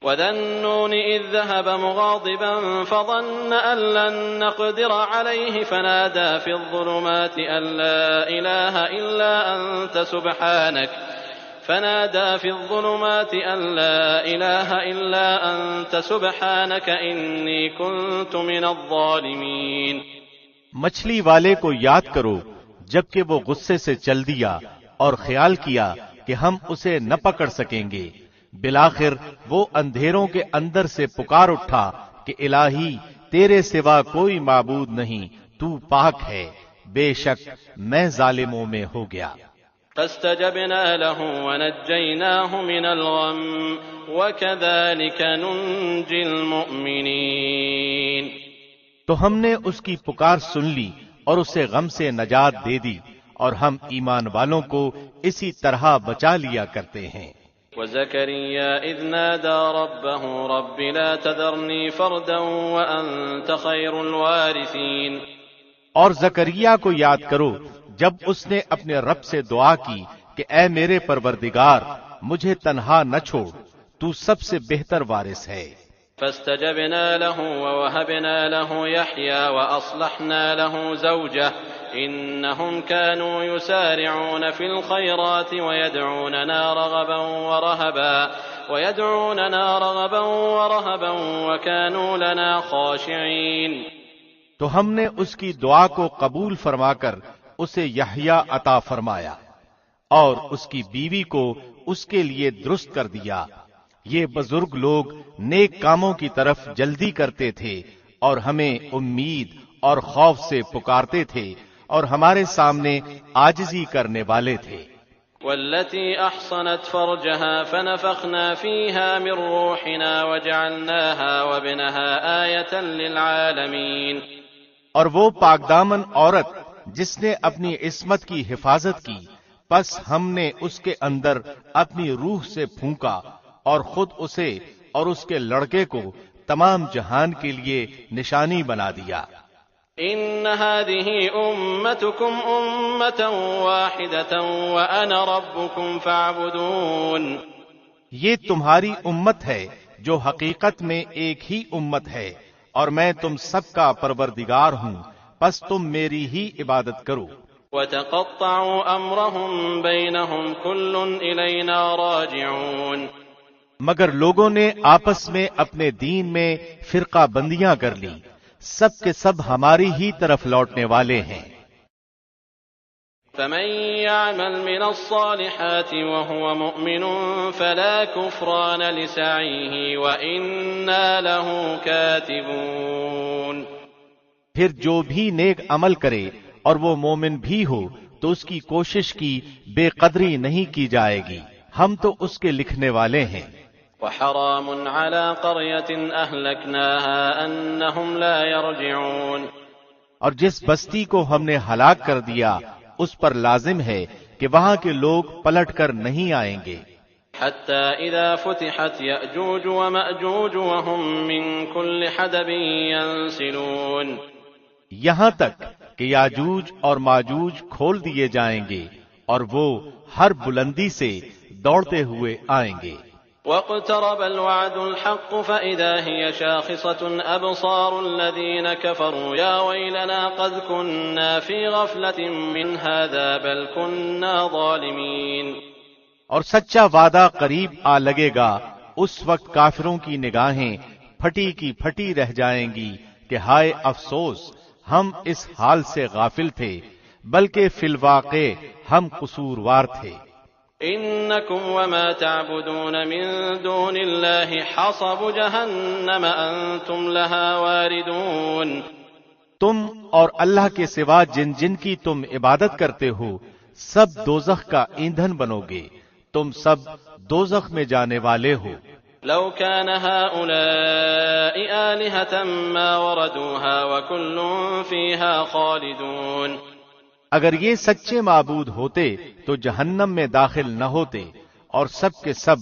وذا النون إذ ذهب مغاضبا فظن أن لن نقدر عليه فنادى في الظلمات أن لا إله إلا أنت سبحانك إني كنت من الظالمين. مچھلی والے کو یاد کرو جبکہ وہ غصے سے چل دیا اور خیال کیا کہ ہم اسے نہ پکڑ سکیں گے. بالآخر وہ اندھیروں کے اندر سے پکار اٹھا کہ الہی تیرے سوا کوئی معبود نہیں، تو پاک ہے، بے شک میں ظالموں میں ہو گیا. فاستجبنا له ونجيناه من الغم وكذلك ننجي المؤمنين. تو ہم نے اس کی پکار سن لی اور اسے غم سے نجات دے دی، اور ہم ایمان والوں کو اسی طرح بچا لیا کرتے ہیں. وزكريا إذ نادى ربه رب لا تذرني فردا وأنت خير الوارثين. اور زکریا کو یاد کرو جب اس نے اپنے رب سے دعا کی کہ اے میرے پروردگار مجھے تنہا نہ چھوڑ، تو سب سے بہتر وارث ہے. فاستجبنا له ووهبنا له يحيى وأصلحنا له زوجه إنهم كانوا يسارعون في الخيرات ويدعوننا رغبا ورهبا وكانوا لنا خاشعين. تو ہم نے اس کی دعا کو قبول فرما کر اسے یحییٰ عطا فرمایا اور اس کی بیوی کو اس کے لیے درست کر دیا. یہ بزرگ لوگ نیک کاموں کی طرف جلدی کرتے تھے اور ہمیں امید اور خوف سے پکارتے تھے اور ہمارے سامنے عاجزی کرنے والے تھے. والتي أحصنت فرجها فنفخنا فيها من روحنا وجعلناها وابنها آية للعالمين. اور وہ پاکدامن عورت جس نے اپنی عصمت کی حفاظت کی، پس ہم نے اس کے اندر اپنی روح سے پھونکا اور خود اسے اور اس کے لڑکے کو تمام جہان کے لیے نشانی بنا دیا. ان هذه امتكم امة واحدة وانا ربكم فاعبدون. یہ تمہاری امت ہے جو حقیقت میں ایک ہی امت ہے اور میں تم سب کا پروردگار ہوں، پس تم میری ہی عبادت کرو. وتقطعوا امرهم بينهم كل الينا راجعون. مگر لوگوں نے آپس میں اپنے دین میں فرقہ بندیاں کر لی، سب کے سب ہماری ہی طرف لوٹنے والے ہیں. فمن يعمل من الصالحات وهو مؤمن فلا كفران لسعيه وإنا له كاتبون. پھر جو بھی نیک عمل کرے اور وہ مومن بھی ہو تو اس کی کوشش کی بے قدری نہیں کی جائے گی، ہم تو اس کے لکھنے والے ہیں. وحرام على قرية أهلكناها أنهم لا يرجعون. اور جس بستی کو ہم نے ہلاک کر دیا اس پر لازم ہے کہ وہاں کے لوگ پلٹ کر نہیں آئیں گے. حتى إذا فتحت يأجوج ومأجوج وهم من كل حدب ينسلون. یہاں تک کہ یاجوج اور ماجوج کھول دیے جائیں گے اور وہ ہر بلندی سے دوڑتے ہوئے آئیں گے. واقترب الوعد الحق فإذا هي شاخصة أبصار الذين كفروا يا ويلنا قد كنا في غفلة من هذا بل كنا ظالمين. اور سچا وعدہ قریب آ لگے گا، اس وقت کافروں کی نگاہیں پھٹی کی پھٹی رہ جائیں گی کہ ہائے افسوس، ہم اس حال سے غافل تھے، بلکہ فی الواقع ہم قصوروار تھے. انکم وما تعبدون من دون اللہ حصب جہنم انتم لها واردون. تم اور اللہ کے سوا جن جن کی تم عبادت کرتے ہو سب دوزخ کا ایندھن بنو گے، تم سب دوزخ میں جانے والے ہو. لو كان هؤلاء آلهة ما وردوها وكل فيها خالدون. اگر یہ سچے معبود ہوتے تو جہنم میں داخل نہ ہوتے اور سب کے سب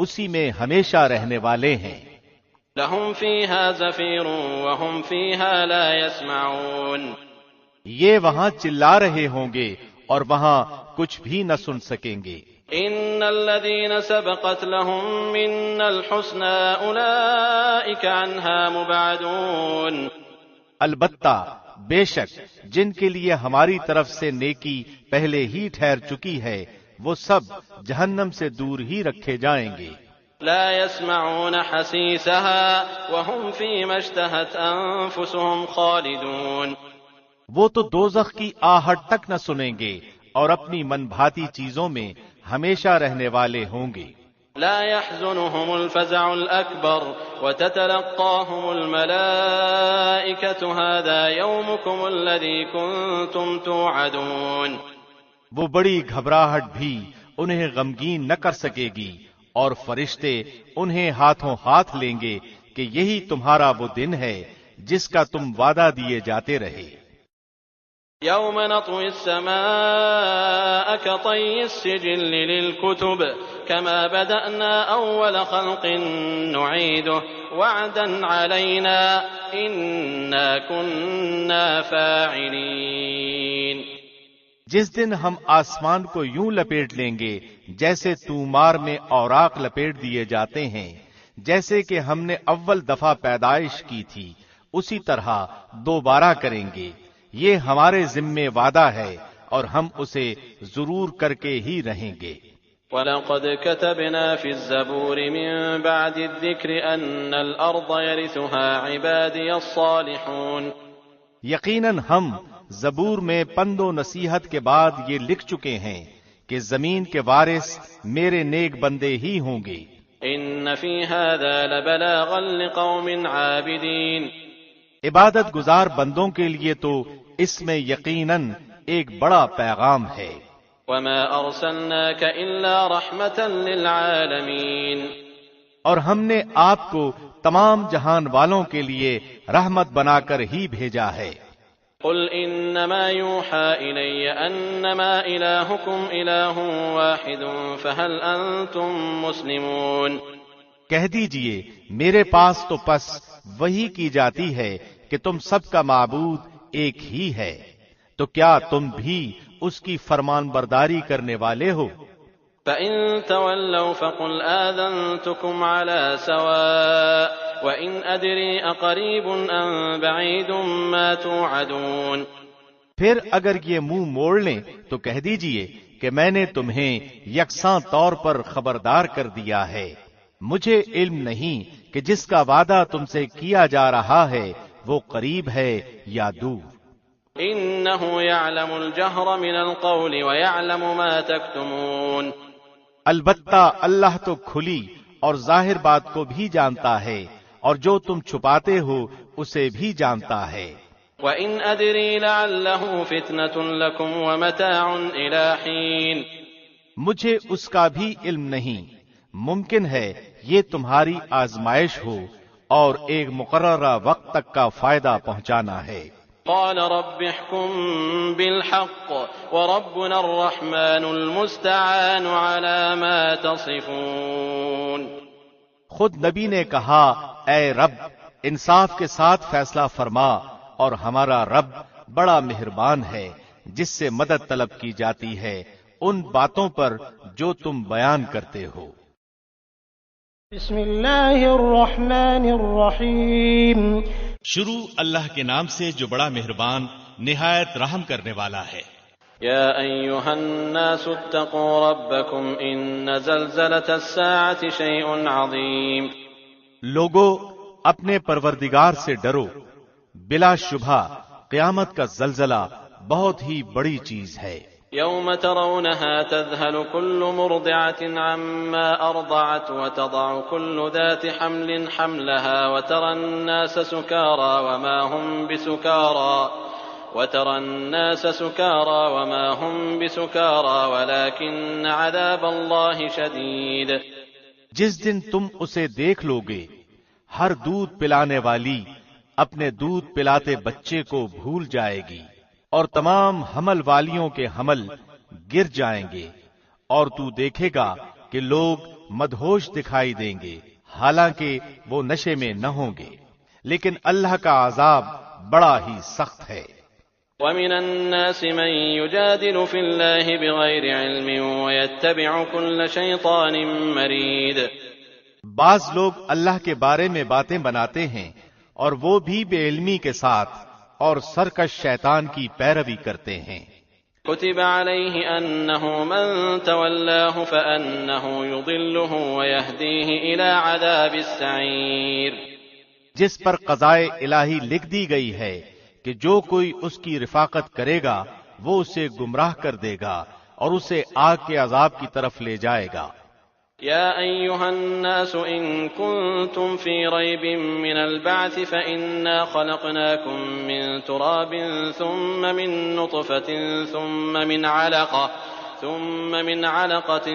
اسی میں ہمیشہ رہنے والے ہیں. لهم فيها زفير وهم فيها لا يسمعون. یہ وہاں چلا رہے ہوں گے اور وہاں کچھ بھی نہ سن سکیں گے۔ ان الذين سبقت لهم منا الحسنى اولئك عنها مبعدون، البتہ بے شک جن کے لیے ہماری طرف سے نیکی پہلے ہی ٹھہر چکی ہے وہ سب جہنم سے دور ہی رکھے جائیں گے۔ لا يسمعون حسيسها وهم فيما اشتهت انفسهم خالدون، وہ تو دوزخ کی آہٹ تک نہ سنیں گے اور اپنی من بھاتی چیزوں میں ہمیشہ رہنے والے ہوں گے۔ لا يحزنهم الفزع الأكبر وتتلقاهم الملائكة هذا يومكم الذي كنتم توعدون، وہ بڑی گھبراہٹ بھی انہیں غمگین نہ کر سکے گی اور فرشتے انہیں ہاتھوں ہاتھ لیں گے کہ یہی تمہارا وہ دن ہے جس کا تم وعدہ دیے جاتے رہے۔ يوم نطوي السماء كطي السجل للكتب كما بدأنا أول خلق نعيده وعدا علينا إنا كنا فاعلين، جس دن ہم آسمان کو یوں لپیٹ لیں گے جیسے تومار میں اوراق لپیٹ دیے جاتے ہیں، جیسے کہ ہم نے اول دفعہ پیدائش کی تھی اسی طرح دوبارہ کریں گے، یہ ہمارے ذمے وعدہ ہے اور ہم اسے ضرور کر کے ہی رہیں گے۔ وَلَقَدْ كَتَبْنَا فِي الزَّبُورِ مِن بَعْدِ الذِّكْرِ أَنَّ الْأَرْضَ يَرِثُهَا عِبَادِيَ الصَّالِحُونَ، یقیناً ہم زبور میں پند و نصیحت کے بعد یہ لکھ چکے ہیں کہ زمین کے وارث میرے نیک بندے ہی ہوں گے۔ إِنَّ فِي هَذَا لَبَلَاغًا لِقَوْمٍ عَابِدِينَ، عبادت گزار بندوں کے لیے تو اس میں یقیناً ایک بڑا پیغام ہے۔ وَمَا أَرْسَلْنَاكَ إِلَّا رَحْمَةً لِلْعَالَمِينَ، اور ہم نے آپ کو تمام جہان والوں کے لیے رحمت بنا کر ہی بھیجا ہے۔ قُلْ إِنَّمَا يُوحَىٰ إِلَيَّ أَنَّمَا إِلَٰهُكُمْ إِلَٰهٌ وَاحِدٌ فَهَلْ أَنتُم مُّسْلِمُونَ، کہہ دیجئے میرے پاس تو پس وہی کی جاتی ہے کہ تم سب کا معبود ایک ہی ہے، تو کیا تم بھی اس کی فرمان برداری کرنے والے ہو؟ فَإِن تَوَلَّوْا فَقُلْ آذَنتُكُمْ عَلَىٰ سَوَاءٍ وَإِنْ أَدْرِي أَقَرِيبٌ أَم بَعِيدٌ مَّا تُوعَدُونَ، پھر اگر یہ منہ موڑ لیں تو کہہ دیجئے کہ میں نے تمہیں یکساں طور پر خبردار کر دیا ہے، مجھے علم نہیں کہ جس کا وعدہ تم سے کیا جا رہا ہے وہ قریب ہے یا دور۔ إِنَّهُ يَعْلَمُ الْجَهْرَ مِنَ الْقَوْلِ وَيَعْلَمُ مَا تَكْتُمُونَ، البتہ اللہ تو کھلی اور ظاہر بات کو بھی جانتا ہے اور جو تم چھپاتے ہو اسے بھی جانتا ہے۔ وَإِنْ أَدْرِي لَعَلَّهُ فِتْنَةٌ لَكُمْ وَمَتَاعٌ إِلَىٰ حِينٍ، مجھے اس کا بھی علم نہیں، ممکن ہے یہ تمہاری آزمائش ہو اور ایک مقررہ وقت تک کا فائدہ پہنچانا ہے۔ قال رب احكم بالحق وربنا الرحمن المستعان على ما تصفون، خود نبی نے کہا اے رب انصاف کے ساتھ فیصلہ فرما اور ہمارا رب بڑا مہربان ہے جس سے مدد طلب کی جاتی ہے ان باتوں پر جو تم بیان کرتے ہو۔ بسم اللہ الرحمن الرحیم، شروع اللہ کے نام سے جو بڑا مہربان نہایت رحم کرنے والا ہے۔ یا ایھا الناس اتقوا ربکم ان زلزلۃ الساعۃ شیء عظیم، لوگو اپنے پروردگار سے ڈرو، بلا شبہ قیامت کا زلزلہ بہت ہی بڑی چیز ہے۔ یوم ترونها تذهل كل مرضعة عما أرضعت وتضع كل ذات حمل حملها وترى الناس سكارى وما هم بسكارى ولكن عذاب الله شديد، جس دن تم اسے دیکھ لو گے ہر دودھ پلانے والی اپنے دودھ پلاتے بچے کو بھول جائے گی اور تمام حمل والیوں کے حمل گر جائیں گے، اور تو دیکھے گا کہ لوگ مدہوش دکھائی دیں گے حالانکہ وہ نشے میں نہ ہوں گے، لیکن اللہ کا عذاب بڑا ہی سخت ہے۔ ومن الناس من يجادل في الله بغير علم ويتبع كل شيطان مريد۔ بعض لوگ اللہ کے بارے میں باتیں بناتے ہیں اور وہ بھی بے علمی کے ساتھ اور سرکش شیطان کی پیروی کرتے ہیں۔ كتب عليه أنه من تولاه فأنه يضله ويهديه إلى عذاب السعير۔ جس پر قضائے الہی لکھ دی گئی ہے کہ جو کوئی اس کی رفاقت کرے گا وہ اسے گمراہ کر دے گا اور اسے آگ کے عذاب کی طرف لے جائے گا۔ يا أيها الناس إن كنتم في ريب من البعث فإنا خلقناكم من تراب ثم من نطفة ثم من علقة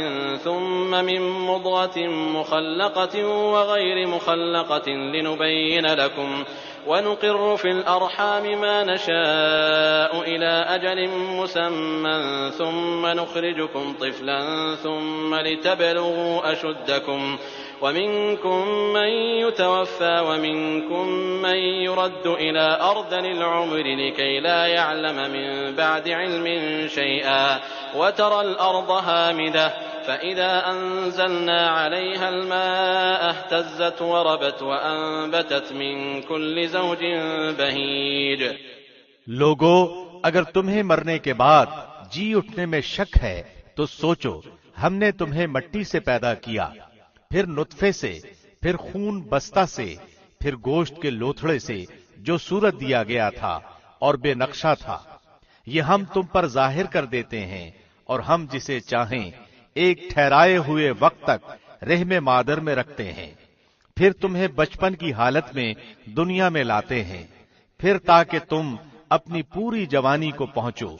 ثم من مضغة مخلقة وغير مخلقة لنبين لكم ونقر في الأرحام ما نشاء إلى أجل مسمى ثم نخرجكم طفلا ثم لتبلغوا أشدكم ومنكم من يتوفى ومنكم من يرد إلى أرذل العمر لكي لا يعلم من بعد علم شيئا وترى الأرض هامدة فإذا أنزلنا عليها الماء اهتزت وربت وأنبتت من كل زوج بهيج۔ لوگو، اگر تمہیں مرنے کے بعد جی اٹھنے میں شک ہے تو سوچو، ہم نے تمہیں مٹی سے پیدا کیا، پھر نطفے سے، پھر خون بستہ سے، پھر گوشت کے لوتھڑے سے جو صورت دیا گیا تھا اور بے نقشہ تھا۔ یہ ہم تم پر ظاہر کر دیتے ہیں اور ہم جسے چاہیں ایک ٹھہرائے ہوئے وقت تک رحم مادر میں رکھتے ہیں، پھر تمہیں بچپن کی حالت میں دنیا میں لاتے ہیں، پھر تاکہ تم اپنی پوری جوانی کو پہنچو۔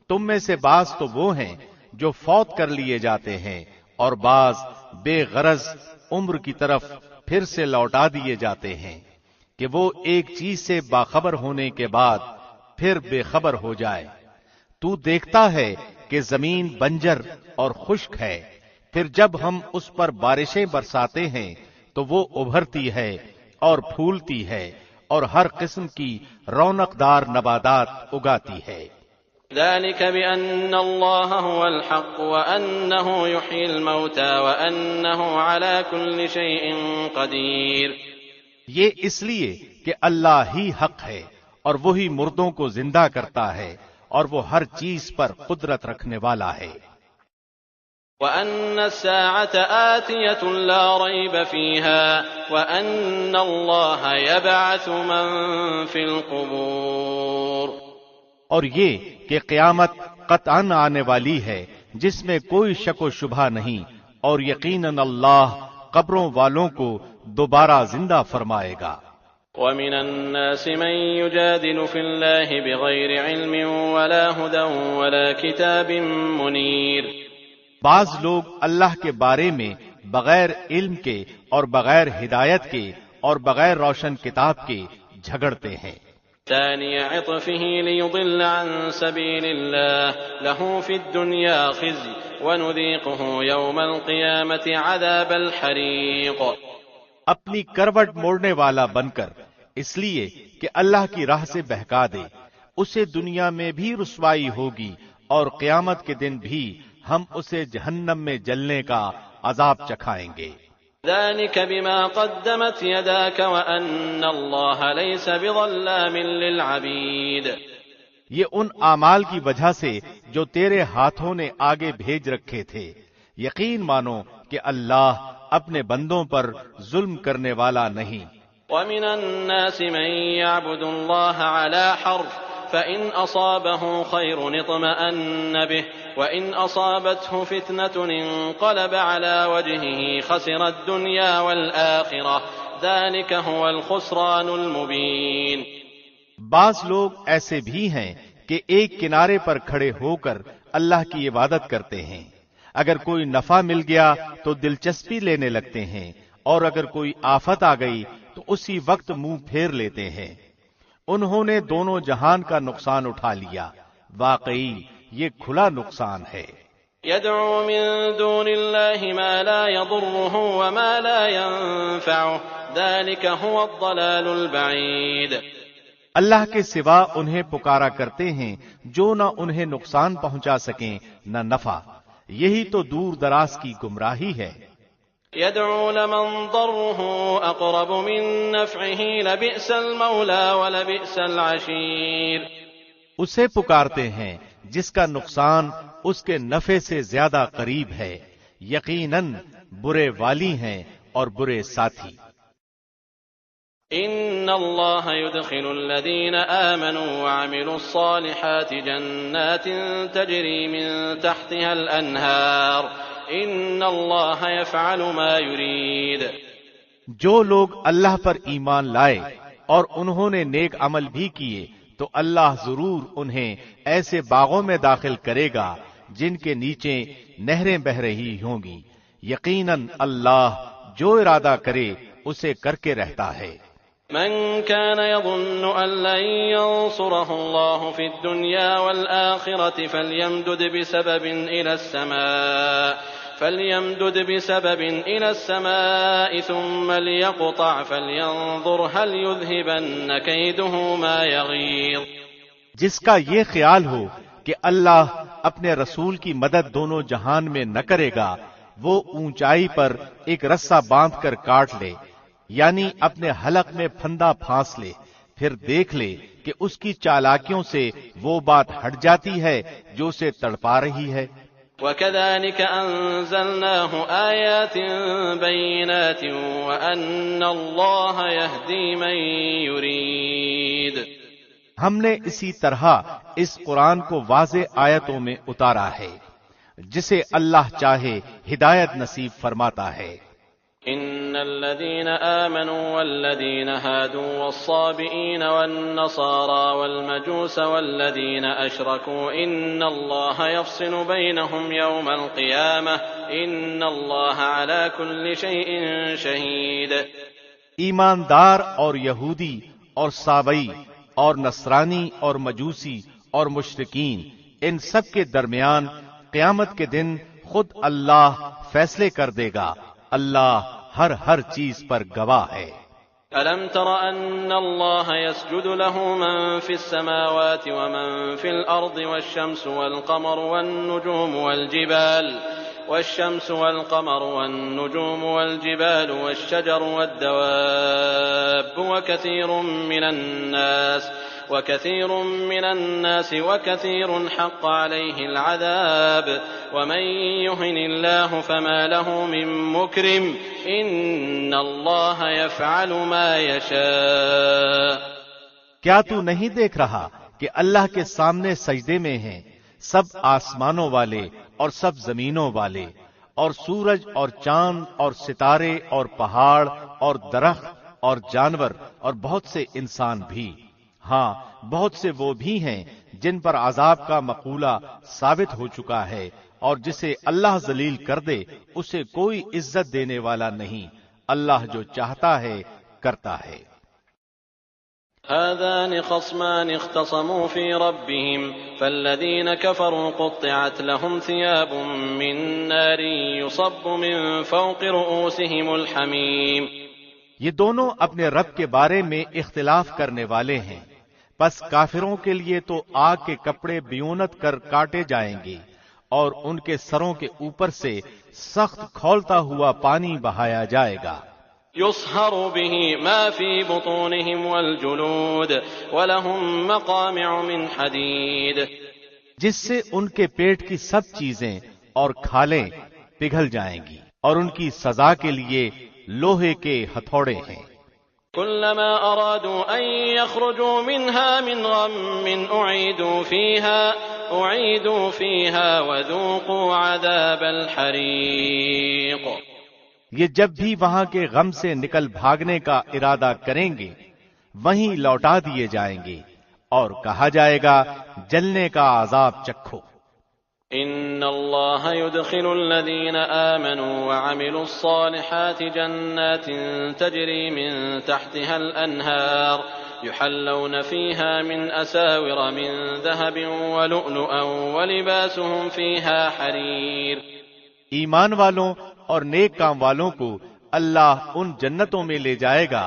تم میں سے بعض تو وہ ہیں جو فوت کر لیے جاتے ہیں اور بعض بے غرض عمر کی طرف پھر سے لوٹا دیے جاتے ہیں کہ وہ ایک چیز سے باخبر ہونے کے بعد پھر بے خبر ہو جائے۔ تو دیکھتا ہے کہ زمین بنجر اور خشک ہے، پھر جب ہم اس پر بارشیں برساتے ہیں تو وہ ابھرتی ہے اور پھولتی ہے اور ہر قسم کی رونق دار نباتات اگاتی ہے۔ ذلك بأن الله هو الحق وأنه يحيي الموتى وأنه على كل شيء قدير۔ یہ اس لیے کہ اللہ ہی حق ہے اور وہی مردوں کو زندہ کرتا ہے اور وہ ہر چیز پر قدرت رکھنے والا ہے۔ وأن الساعة آتية لا ريب فيها وأن الله يبعث من في القبور۔ اور یہ کہ قیامت قطعاً آنے والی ہے جس میں کوئی شک و شبہ نہیں، اور یقیناً اللہ قبروں والوں کو دوبارہ زندہ فرمائے گا۔ ومن الناس من يجادل في الله بغير علم ولا هدى ولا كتاب منير۔ بعض لوگ اللہ کے بارے میں بغیر علم کے اور بغیر ہدایت کے اور بغیر روشن کتاب کے جھگڑتے ہیں۔ ثاني عطفه ليضل عن سبيل الله له في الدنيا خزي ونذيقه يوم القيامة عذاب الحريق۔ اپنی کروٹ موڑنے والا بن کر، اس لیے کہ اللہ کی راہ سے بہکا دے، اسے دنیا میں بھی رسوائی ہوگی اور قیامت کے دن بھی ہم اسے جہنم میں جلنے کا عذاب چکھائیں گے۔ ذلك بما قدمت يداك وأن الله ليس بظلام للعبيد۔ یہ ان اعمال کی وجہ سے جو تیرے ہاتھوں نے آگے بھیج رکھے تھے، یقین مانو کہ اللہ اپنے بندوں پر ظلم کرنے والا نہیں۔ ومن الناس من يعبد الله على حرف فإن أصابه خير اطمأن به وإن أصابته فتنة انقلب على وجهه خسر الدنيا والآخرة ذلك هو الخسران المبين۔ بعض لوگ ایسے بھی ہیں کہ ایک کنارے پر کھڑے ہو کر اللہ کی عبادت کرتے ہیں، اگر کوئی نفع مل گیا تو دلچسپی لینے لگتے ہیں اور اگر کوئی آفت آ گئی تو اسی وقت منہ پھیر لیتے ہیں۔ انہوں نے دونوں جہان کا نقصان اٹھا لیا، واقعی یہ کھلا نقصان ہے۔ يدعو من دون الله ما لا يضره وما لا ينفعه ذلك هو الضلال البعيد۔ اللہ کے سوا انہیں پکارا کرتے ہیں جو نہ انہیں نقصان پہنچا سکیں نہ نفع، یہی تو دور دراز کی گمراہی ہے۔ يدعو لمن ضره أقرب من نفعه لبئس المولى ولبئس العشير۔ اسے پکارتے ہیں جس کا نقصان اس کے نفع سے زیادہ قریب ہے، یقیناً برے والی ہیں اور برے ساتھی۔ إن الله يدخل الذين آمنوا وعملوا الصالحات جنات تجري من تحتها الأنهار إن الله يفعل ما يريد۔ جو لوگ اللہ پر ایمان لائے اور انہوں نے نیک عمل بھی کیے تو اللہ ضرور انہیں ایسے باغوں میں داخل کرے گا جن کے نیچے نہریں بہہ رہی ہوں گی، یقیناً اللہ جو ارادہ کرے اسے کر کے رہتا ہے۔ من كان يظن أن لن ينصره الله في الدنيا والآخرة فليمدد بسبب إلى السماء ثم ليقطع فلينظر هل يذهبن كيده ما يغيظ۔ جس کا یہ خیال ہو کہ اللہ اپنے رسول کی مدد دونوں جہان میں نہ کرے گا، وہ اونچائی پر ایک رسہ باندھ کر کاٹ لے، یعنی اپنے حلق میں پھندا پھانس لے، پھر دیکھ لے کہ اس کی چالاکیوں سے وہ بات ہٹ جاتی ہے جو اسے تڑپا رہی ہے۔ وَكَذَلِكَ أَنزَلْنَاهُ آيَاتٍ بَيِّنَاتٍ وَأَنَّ اللَّهَ يَهْدِي مَن يُرِيدُ۔ ہم نے اسی طرح اس قرآن کو واضح آیتوں میں اتارا ہے، جسے اللہ چاہے ہدایت نصیب فرماتا ہے۔ إن الذين آمنوا والذين هادوا والصابئين والنصارى والمجوس والذين أشركوا إن الله يفصل بينهم يوم القيامة إن الله على كل شيء شهيد۔ ایماندار اور یہودی اور صابئی اور نصرانی اور مجوسی اور مشرکین، ان سب کے درمیان قیامت کے دن خود اللہ فیصلے کر دے گا، اللہ ہر چیز پر گواہ ہے۔ ألم تر أن الله يسجد له من في السماوات ومن في الأرض والشمس والقمر والجبال والشجر والدواب وكثير من الناس وكثير حق عليه العذاب ومن يهن الله فما له من مكرم إن الله يفعل ما يشاء۔ کیا تو نہیں دیکھ رہا کہ اللہ کے سامنے سجدے میں ہیں سب آسمانوں والے اور سب زمینوں والے، اور سورج اور چاند اور ستارے اور پہاڑ اور درخت اور جانور اور بہت سے انسان بھی، ہاں بہت سے وہ بھی ہیں جن پر عذاب کا مقولہ ثابت ہو چکا ہے، اور جسے اللہ ذلیل کر دے اسے کوئی عزت دینے والا نہیں، اللہ جو چاہتا ہے کرتا ہے۔ هذان خصمان اختصموا في ربهم فالذين كفروا قطعت لهم ثياب من نار يصب من فوق رؤوسهم الحميم۔ یہ دونوں اپنے رب کے بارے میں اختلاف کرنے والے ہیں، پس کافروں کے لیے تو آگ کے کپڑے بیونت کر کاٹے جائیں گے اور ان کے سروں کے اوپر سے سخت کھولتا ہوا پانی بہایا جائے گا۔ يصهر به ما في بطونهم والجلود ولهم مقامع من حديد، جس سے ان کے پیٹ کی سب چیزیں اور کھالیں پگھل جائیں گی، اور ان کی سزا کے لیے لوہے کے ہتھوڑے ہیں۔ كلما أرادوا أن يخرجوا منها من غم أعيدوا فيها وذوقوا عذاب الحريق۔ یہ جب بھی وہاں کے غم سے نکل بھاگنے کا ارادہ کریں گے وہیں لوٹا دیے جائیں گے، اور کہا جائے گا جلنے کا عذاب چکھو۔ ان اللہ يدخل الذین آمنوا وعملوا الصالحات جنات تجری من تحتها الانہار يحلون فيها من أساور من ذهب ولؤلؤا ولباسهم فيها حرير۔ ایمان والوں اور نیک کام والوں کو اللہ ان جنتوں میں لے جائے گا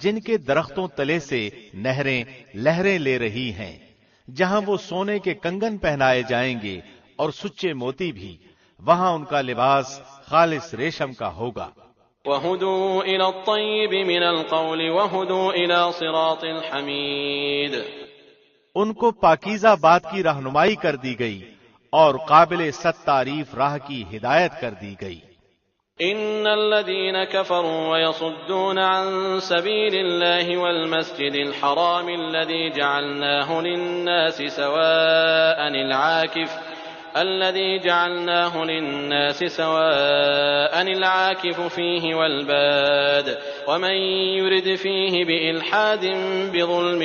جن کے درختوں تلے سے نہریں لہریں لے رہی ہیں، جہاں وہ سونے کے کنگن پہنائے جائیں گے اور سچے موتی بھی، وہاں ان کا لباس خالص ریشم کا ہوگا۔ وَهُدُوا إِلَى الطَّيِّبِ مِنَ الْقَوْلِ وَهُدُوا إِلَى صِرَاطِ الْحَمِيدِ۔ ان کو پاکیزہ بات کی رہنمائی کر دی گئی اور قابل ست تعریف راہ کی ہدایت کر دی گئی۔ إِنَّ الَّذِينَ كَفَرُوا وَيَصُدُّونَ عَن سَبِيلِ اللَّهِ وَالْمَسْجِدِ الْحَرَامِ الَّذِي جَعَلْنَاهُ لِلنَّاسِ سَوَاءً الْعَاكِفُ فِيهِ وَالْبَادِ وَمَن يُرِدْ فِيهِ بِإِلْحَادٍ بِظُلْمٍ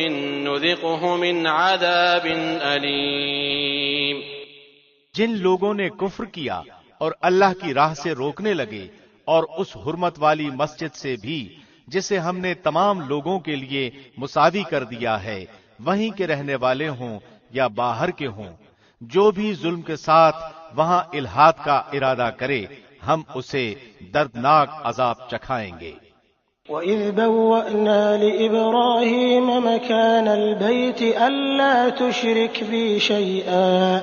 نُذِقْهُ مِنْ عَذَابٍ أَلِيمٍ۔ جن لوگوں نے کفر کیا اور اللہ کی راہ سے روکنے لگے، اور اس حرمت والی مسجد سے بھی جسے ہم نے تمام لوگوں کے لیے مساوی کر دیا ہے، وہیں کے رہنے والے ہوں یا باہر کے ہوں، جو بھی ظلم کے ساتھ وہاں الحاد کا ارادہ کرے ہم اسے دردناک عذاب چکھائیں گے۔ وَإِذْ بَوَّأْنَا لِإِبْرَاهِيمَ مَكَانَ الْبَيْتِ أَلَّا تُشْرِكْ بِي شَيْئًا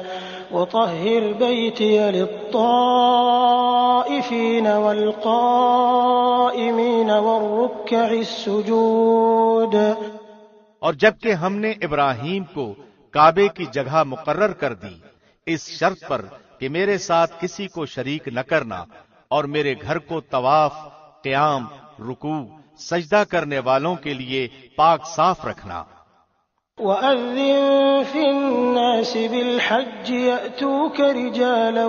وَطَهِّرْ بَيْتِيَ لِلطَّائِفِينَ وَالْقَائِمِينَ وَالرُّكَّعِ السُّجُودِ۔ اور جبکہ ہم نے ابراہیم کو کعبے کی جگہ مقرر کر دی، اس شرط پر کہ میرے ساتھ کسی کو شریک نہ کرنا، اور میرے گھر کو طواف، قیام، رکوع، سجدہ کرنے والوں کے لیے پاک صاف رکھنا۔ وَأَذِّن فِي النَّاسِ بِالْحَجِّ يَأْتُوكَ رِجَالًا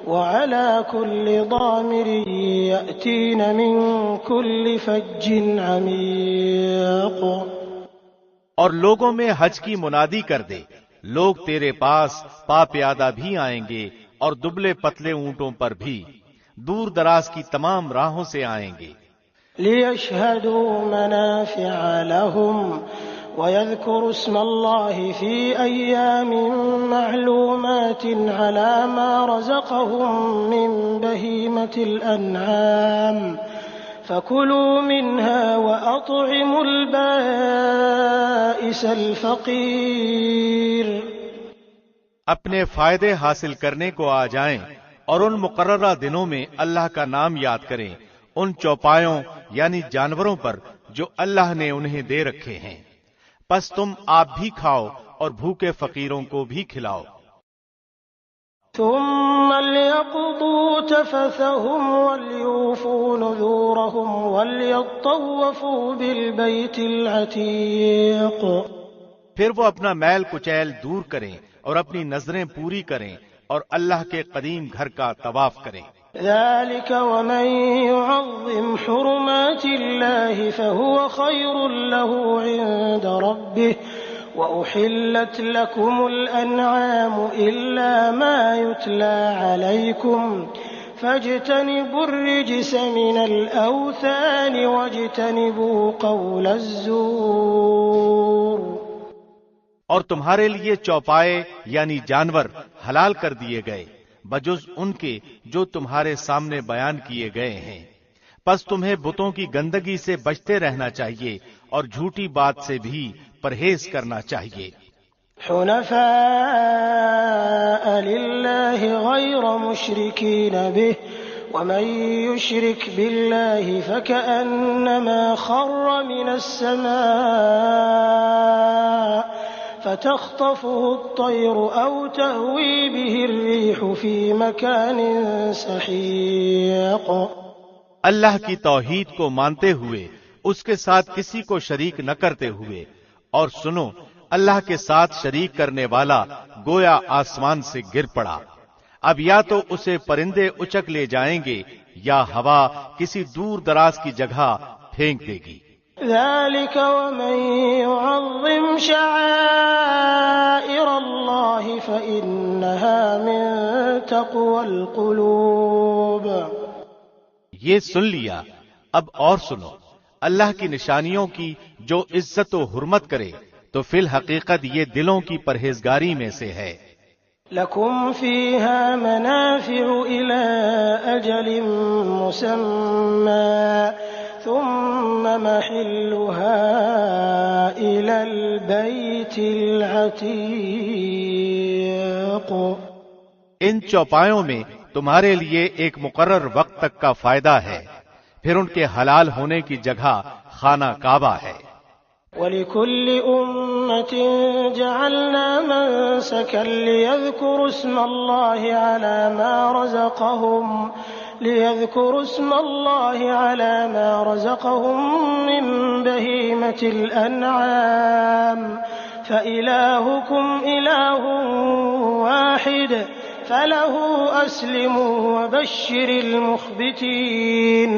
وَعَلَى كُلِّ ضَامِرٍ يَأْتِينَ مِنْ كُلِّ فَجٍّ عَمِيقٍ۔ اور لوگوں میں حج کی منادی کر دے، لوگ تیرے پاس پا پیادہ بھی آئیں گے اور دبلے پتلے اونٹوں پر بھی، دور دراز کی تمام راہوں سے آئیں گے۔ لِيَشْهَدُوا مَنَافِعَ لَهُمْ وَيَذْكُرُوا اسْمَ اللَّهِ فِي أَيَّامٍ مَّعْلُومَاتٍ عَلَى مَا رَزَقَهُم مِّن بَهِيمَةِ الْأَنْعَامِ فَكُلُوا مِنْهَا وَأَطْعِمُوا الْبَائِسَ الْفَقِيرَ۔ اپنے فائدے حاصل کرنے کو آ جائیں اور ان مقررہ دنوں میں اللہ کا نام یاد کریں، ان چوپایوں یعنی جانوروں پر جو اللہ نے انہیں دے رکھے ہیں، پس تم آپ بھی کھاؤ اور بھوکے فقیروں کو بھی کھلاؤ۔ ثم ليقضوا تفثهم وليوفوا نذورهم وليطوفوا بالبيت العتيق۔ پھر وہ اپنا میل کچیل دور کریں اور اپنی نظریں پوری کریں اور اللہ کے قدیم گھر کا طواف کریں۔ ذلك ومن يعظم حرمات الله فهو خير له عند ربه وأحلت لكم الأنعام إلا ما يتلى عليكم فاجتنبوا الرجس من الأوثان واجتنبوا قول الزور۔ اور تمہارے لیے چوپائے یعنی جانور حلال کر دیے گئے بجز ان کے جو تمہارے سامنے بیان کیے گئے ہیں، پس تمہیں بتوں کی گندگی سے بچتے رہنا چاہیے اور جھوٹی بات سے بھی پرہیز کرنا چاہیے۔ حنفاء للہ غیر مشرکین به ومن يشرك بالله فكأنما خر من السماء فتخطفه الطير أو تهوي به الريح في مكان سحيق۔ اللہ کی توحید کو مانتے ہوئے، اس کے ساتھ کسی کو شریک نہ کرتے ہوئے، اور سنو، اللہ کے ساتھ شریک کرنے والا گویا آسمان سے گر پڑا، اب یا تو اسے پرندے اچک لے جائیں گے یا ہوا کسی دور دراز کی جگہ پھینک دے گی۔ ذلك ومن يعظم شعائر الله فإنها من تقوى القلوب۔ یہ سن لیا، اب اور سنو، اللہ کی نشانیوں کی جو عزت و حرمت کرے تو فی الحقیقت یہ دلوں کی پرہیزگاری میں سے ہے۔ لكم فيها منافع إلى أجل مسمى ثم محلها إلى البيت العتيق۔ ان چوپایوں میں تمہارے لیے ایک مقرر وقت تک کا فائدہ ہے، پھر ان کے حلال ہونے کی جگہ خانہ کعبہ ہے۔ وَلِكُلِّ أُمَّةٍ جَعَلْنَا مَنسَكًا لِيَذْكُرُوا اسْمَ اللَّهِ عَلَى مَا رَزَقَهُم مِّن بَهِيمَةِ الْأَنْعَامِ فَإِلَٰهُكُمْ إِلَٰهٌ وَاحِدٌ فَلَهُ أَسْلِمُوا وَبَشِّرِ الْمُخْبِتِينَ۔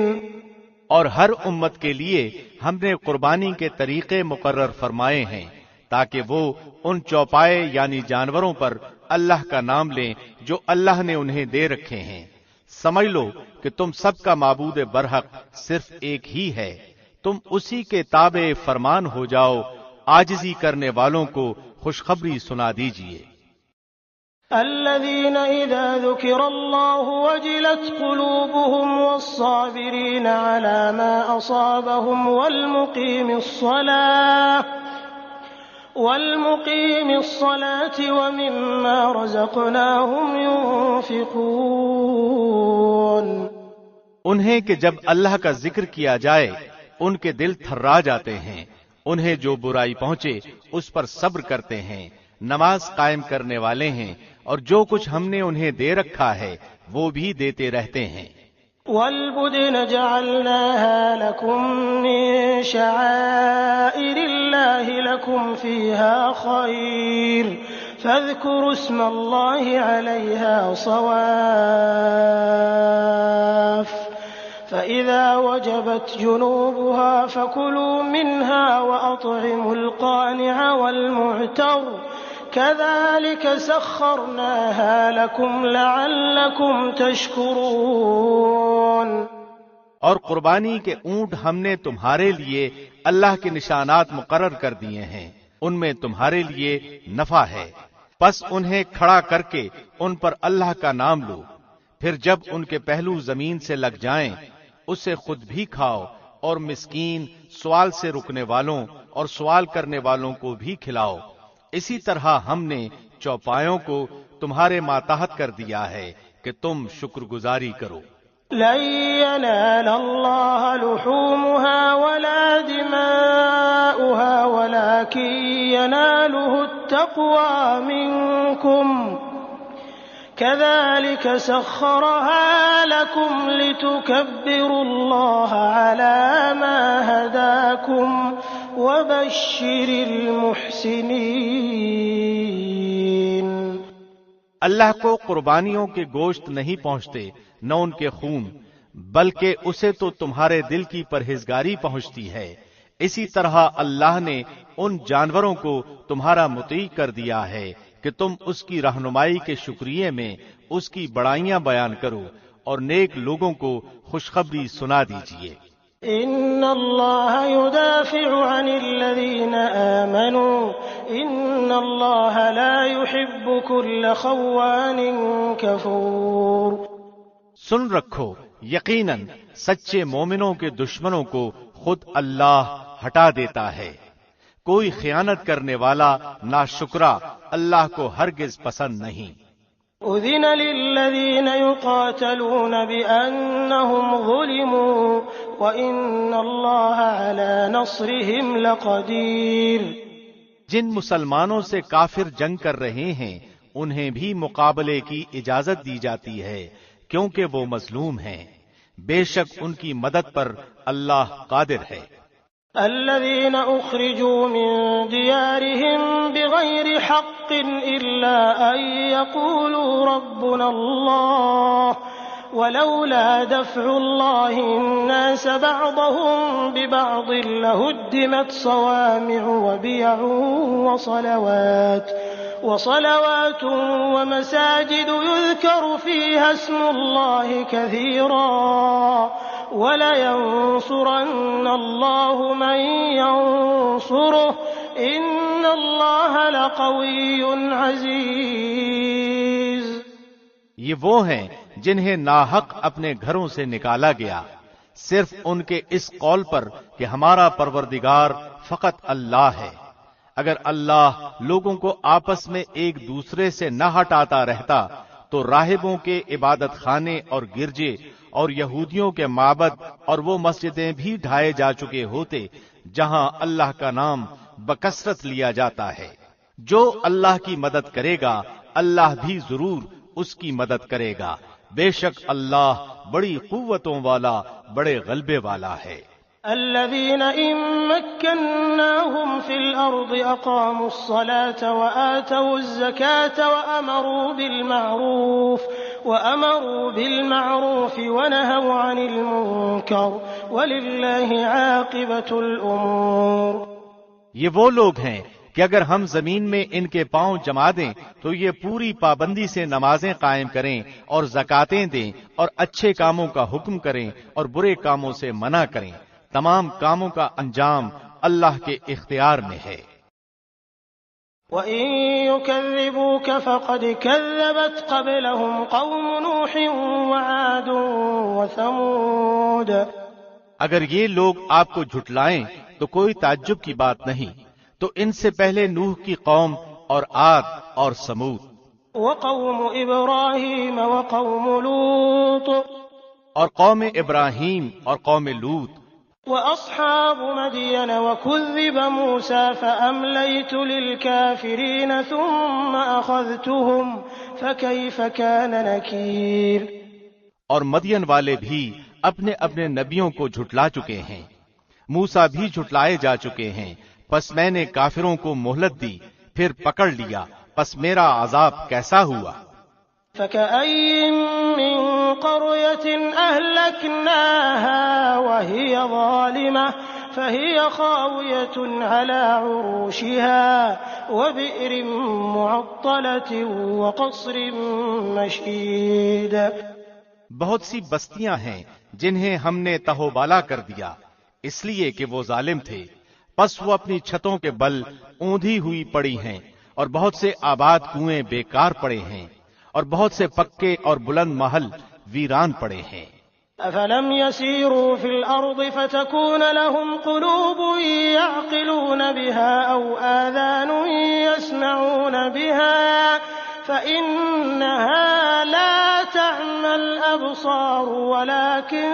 اور ہر امت کے لیے ہم نے قربانی کے طریقے مقرر فرمائے ہیں تاکہ وہ ان چوپائے یعنی جانوروں پر اللہ کا نام لیں جو اللہ نے انہیں دے رکھے ہیں۔ سمجھ لو کہ تم سب کا معبود برحق صرف ایک ہی ہے، تم اسی کے تابع فرمان ہو جاؤ، عاجزی کرنے والوں کو خوشخبری سنا دیجئے۔ الذين إذا ذكر الله وجلت قلوبهم والصابرين على ما أصابهم والمقيم الصلاة ومما رزقناهم ينفقون۔ انہیں کہ جب اللہ کا ذکر کیا جائے ان کے دل تھرا جاتے ہیں، انہیں جو برائی پہنچے اس پر صبر کرتے ہیں، نماز قائم کرنے والے ہیں، اور جو کچھ ہم نے انہیں دے رکھا ہے وہ بھی دیتے رہتے ہیں۔ وَالْبُدْنَ جَعَلْنَاهَا لَكُم مِّن شَعَائِرِ اللَّهِ لَكُمْ فِيهَا خَيْرٌ فَاذْكُرُوا اسْمَ اللَّهِ عَلَيْهَا صَوَافَّ فَإِذَا وَجَبَتْ جُنُوبُهَا فَكُلُوا مِنْهَا وَأَطْعِمُوا الْقَانِعَ وَالْمُعْتَرَّ كَذَلِكَ سَخَّرْنَاهَا لَكُمْ لَعَلَّكُمْ تَشْكُرُونَ۔ اور قربانی کے اونٹ ہم نے تمہارے لیے اللہ کے نشانات مقرر کر دیے ہیں، ان میں تمہارے لیے نفع ہے، پس انہیں کھڑا کر کے ان پر اللہ کا نام لو، پھر جب ان کے پہلو زمین سے لگ جائیں اسے خود بھی کھاؤ، اور مسکین، سوال سے رکنے والوں اور سوال کرنے والوں کو بھی کھلاؤ۔ اسی طرح ہم نے چوپایوں کو تمہارے ماتحت کر دیا ہے کہ تم شکر گزاری کرو۔ لن ينال الله لحومها ولا دماؤها ولكن يناله التقوى منكم كذلك سخرها لكم لتكبروا الله على ما هداكم وبشر المحسنين۔ اللہ کو قربانیوں کے گوشت نہیں پہنچتے نہ ان کے خون، بلکہ اسے تو تمہارے دل کی پرہیزگاری پہنچتی ہے۔ اسی طرح اللہ نے ان جانوروں کو تمہارا مطیع کر دیا ہے کہ تم اس کی رہنمائی کے شکریہ میں اس کی بڑائیاں بیان کرو اور نیک لوگوں کو خوشخبری سنا دیجیے۔ ان اللہ يدافع عن الذین آمنوا ان اللہ لا يحب كل خوان کفور۔ سن رکھو، یقیناً سچے مومنوں کے دشمنوں کو خود اللہ ہٹا دیتا ہے۔ کوئی خیانت کرنے والا ناشکرا اللہ کو ہرگز پسند نہیں۔ اذن للذین یقاتلون بأنہم ظلموا وإن اللہ علی نصرہم لقدیر۔ جن مسلمانوں سے کافر جنگ کر رہے ہیں انہیں بھی مقابلے کی اجازت دی جاتی ہے کیونکہ وہ مظلوم ہیں، بے شک ان کی مدد پر اللہ قادر ہے۔ الذين أخرجوا من ديارهم بغير حق إلا أن يقولوا ربنا الله ولولا دفع الله الناس بعضهم ببعض لهدمت صوامع وبيع وصلوات ومساجد يذكر فيها اسم الله كثيرا وَلَيَنصُرَنَّ اللَّهُ مَن يَنصُرُهُ إِنَّ اللَّهَ لَقَوِيٌّ عَزِيزٌ۔ یہ وہ ہیں جنہیں ناحق اپنے گھروں سے نکالا گیا صرف ان کے اس قول پر کہ ہمارا پروردگار فقط اللہ ہے۔ اگر اللہ لوگوں کو آپس میں ایک دوسرے سے نہ ہٹاتا رہتا تو راہبوں کے عبادت خانے اور گرجے اور یہودیوں کے معبد اور وہ مسجدیں بھی ڈھائے جا چکے ہوتے جہاں اللہ کا نام بکثرت لیا جاتا ہے۔ جو اللہ کی مدد کرے گا اللہ بھی ضرور اس کی مدد کرے گا، بے شک اللہ بڑی قوتوں والا بڑے غلبے والا ہے۔ الذين إن مكناهم في الأرض أقاموا الصلاة وآتوا الزكاة وأمروا بالمعروف ونهوا عن المنكر ولله عاقبة الأمور۔ یہ وہ لوگ ہیں کہ اگر ہم زمین میں ان کے پاؤں جما دیں تو یہ پوری پابندی سے نمازیں قائم کریں اور زکاتیں دیں اور اچھے کاموں کا حکم کریں اور برے کاموں سے منع کریں، تمام کاموں کا انجام اللہ کے اختیار میں ہے۔ وَإِن يُكَذِّبُوكَ فَقَدْ كَذَّبَتْ قَبْلَهُمْ قَوْمُ نُوحٍ وَعَادٌ وَثَمُودَ۔ اگر یہ لوگ آپ کو جھٹلائیں تو کوئی تعجب کی بات نہیں، تو ان سے پہلے نوح کی قوم اور عاد اور سمود، وقوم ابراہیم وقوم لوط، اور قوم ابراہیم اور قوم لوط، واصحاب مدین وکذب موسیٰ فاملیت للکافرین ثم اخذتهم فکیف کان نکیر۔ اور مدین والے بھی اپنے اپنے نبیوں کو جھٹلا چکے ہیں، موسیٰ بھی جھٹلائے جا چکے ہیں، پس میں نے کافروں کو مہلت دی پھر پکڑ لیا، پس میرا عذاب کیسا ہوا۔ فَكَأَيِّن مِّن قَرْيَةٍ أَهْلَكْنَاهَا وَهِيَ ظَالِمَةٌ فَهِيَ خَاوِيَةٌ عَلَى عُرُوشِهَا وَبِئْرٍ مُّعَطَّلَةٍ وَقَصْرٍ مَّشِيدٍ۔ بہت سی بستیاں ہیں جنہیں ہم نے تہو بالا کر دیا اس لیے کہ وہ ظالم تھے، پس وہ اپنی چھتوں کے بل اوندھی ہوئی پڑی ہیں، اور بہت سے آباد کنویں بیکار پڑے ہیں، اور بہت سے پکے اور بلند محل ویران پڑے ہیں۔ افلم يسيروا في الارض فتكون لهم قلوب يعقلون بها او آذان يسمعون بها فإنها لا تعمى الابصار ولكن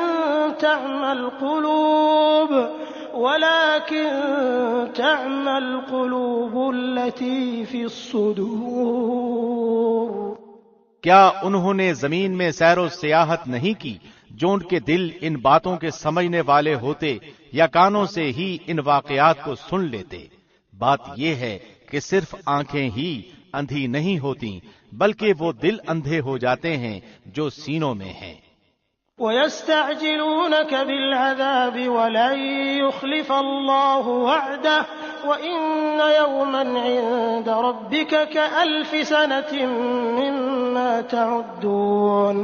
تعمى القلوب التي في الصدور۔ کیا انہوں نے زمین میں سیر و سیاحت نہیں کی جو ان کے دل ان باتوں کے سمجھنے والے ہوتے یا کانوں سے ہی ان واقعات کو سن لیتے؟ بات یہ ہے کہ صرف آنکھیں ہی اندھی نہیں ہوتی بلکہ وہ دل اندھے ہو جاتے ہیں جو سینوں میں ہیں۔ وَيَسْتَعْجِلُونَكَ بِالْعَذَابِ وَلَن يُخْلِفَ اللَّهُ وَعْدَهُ وَإِنَّ يَوْمًا عِندَ رَبِّكَ كَأَلْفِ سَنَةٍ مِّمَّا تَعُدُّونَ۔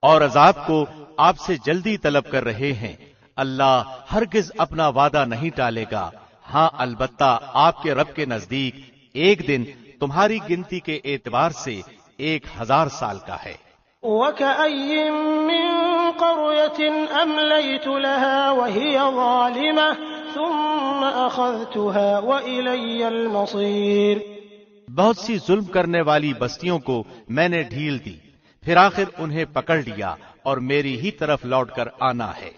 اور عذاب کو آپ سے جلدی طلب کر رہے ہیں، اللہ ہرگز اپنا وعدہ نہیں ٹالے گا، ہاں البتہ آپ کے رب کے نزدیک ایک دن تمہاری گنتی کے اعتبار سے 1000 سال کا ہے۔ وَكَأَيِّن مِّن قَرْيَةٍ أَمْلَيْتُ لَهَا وَهِيَ ظَالِمَةٌ ثُمَّ أَخَذْتُهَا وَإِلَيَّ الْمَصِيرُ۔ بہت سی ظلم کرنے والی بستیوں کو میں نے ڈھیل دی، پھر آخر انہیں پکڑ لیا اور میری ہی طرف لوٹ کر آنا ہے۔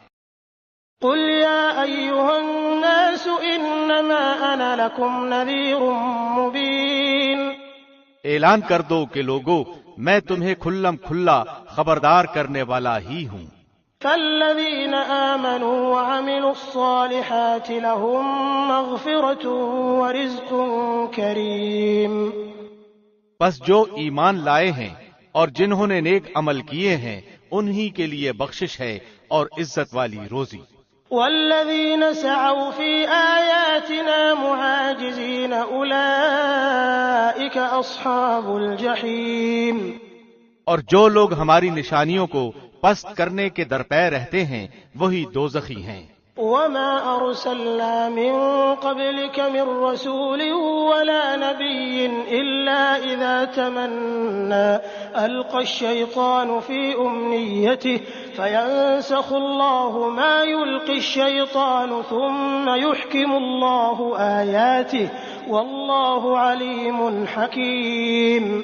قُلْ يَا أَيُّهَا النَّاسُ إِنَّمَا أَنَا لَكُمْ نَذِيرٌ مُّبِينٌ۔ اعلان کر دو کہ لوگو میں تمہیں کھلم کھلا خبردار کرنے والا ہی ہوں۔ فَالَّذِينَ آمَنُوا وَعَمِلُوا الصَّالِحَاتِ لَهُم مَّغْفِرَةٌ وَرِزْقٌ كَرِيمٌ۔ پس جو ایمان لائے ہیں اور جنہوں نے نیک عمل کیے ہیں انہی کے لیے بخشش ہے اور عزت والی روزی۔ وَالَّذِينَ سَعَوْا فِي آيَاتِنَا مُعَاجِزِينَ أُولَئِكَ أَصْحَابُ الْجَحِيمِ۔ اور جو لوگ ہماری نشانیوں کو پست کرنے کے درپے رہتے ہیں وہی دوزخی ہیں۔ وَمَا أَرْسَلْنَا مِن قَبْلِكَ مِن رَّسُولٍ وَلَا نبي إلا إذا تمنى ألقى الشيطان في أمنيته فينسخ الله ما يلقي الشيطان ثم يحكم الله آياته والله عليم حكيم۔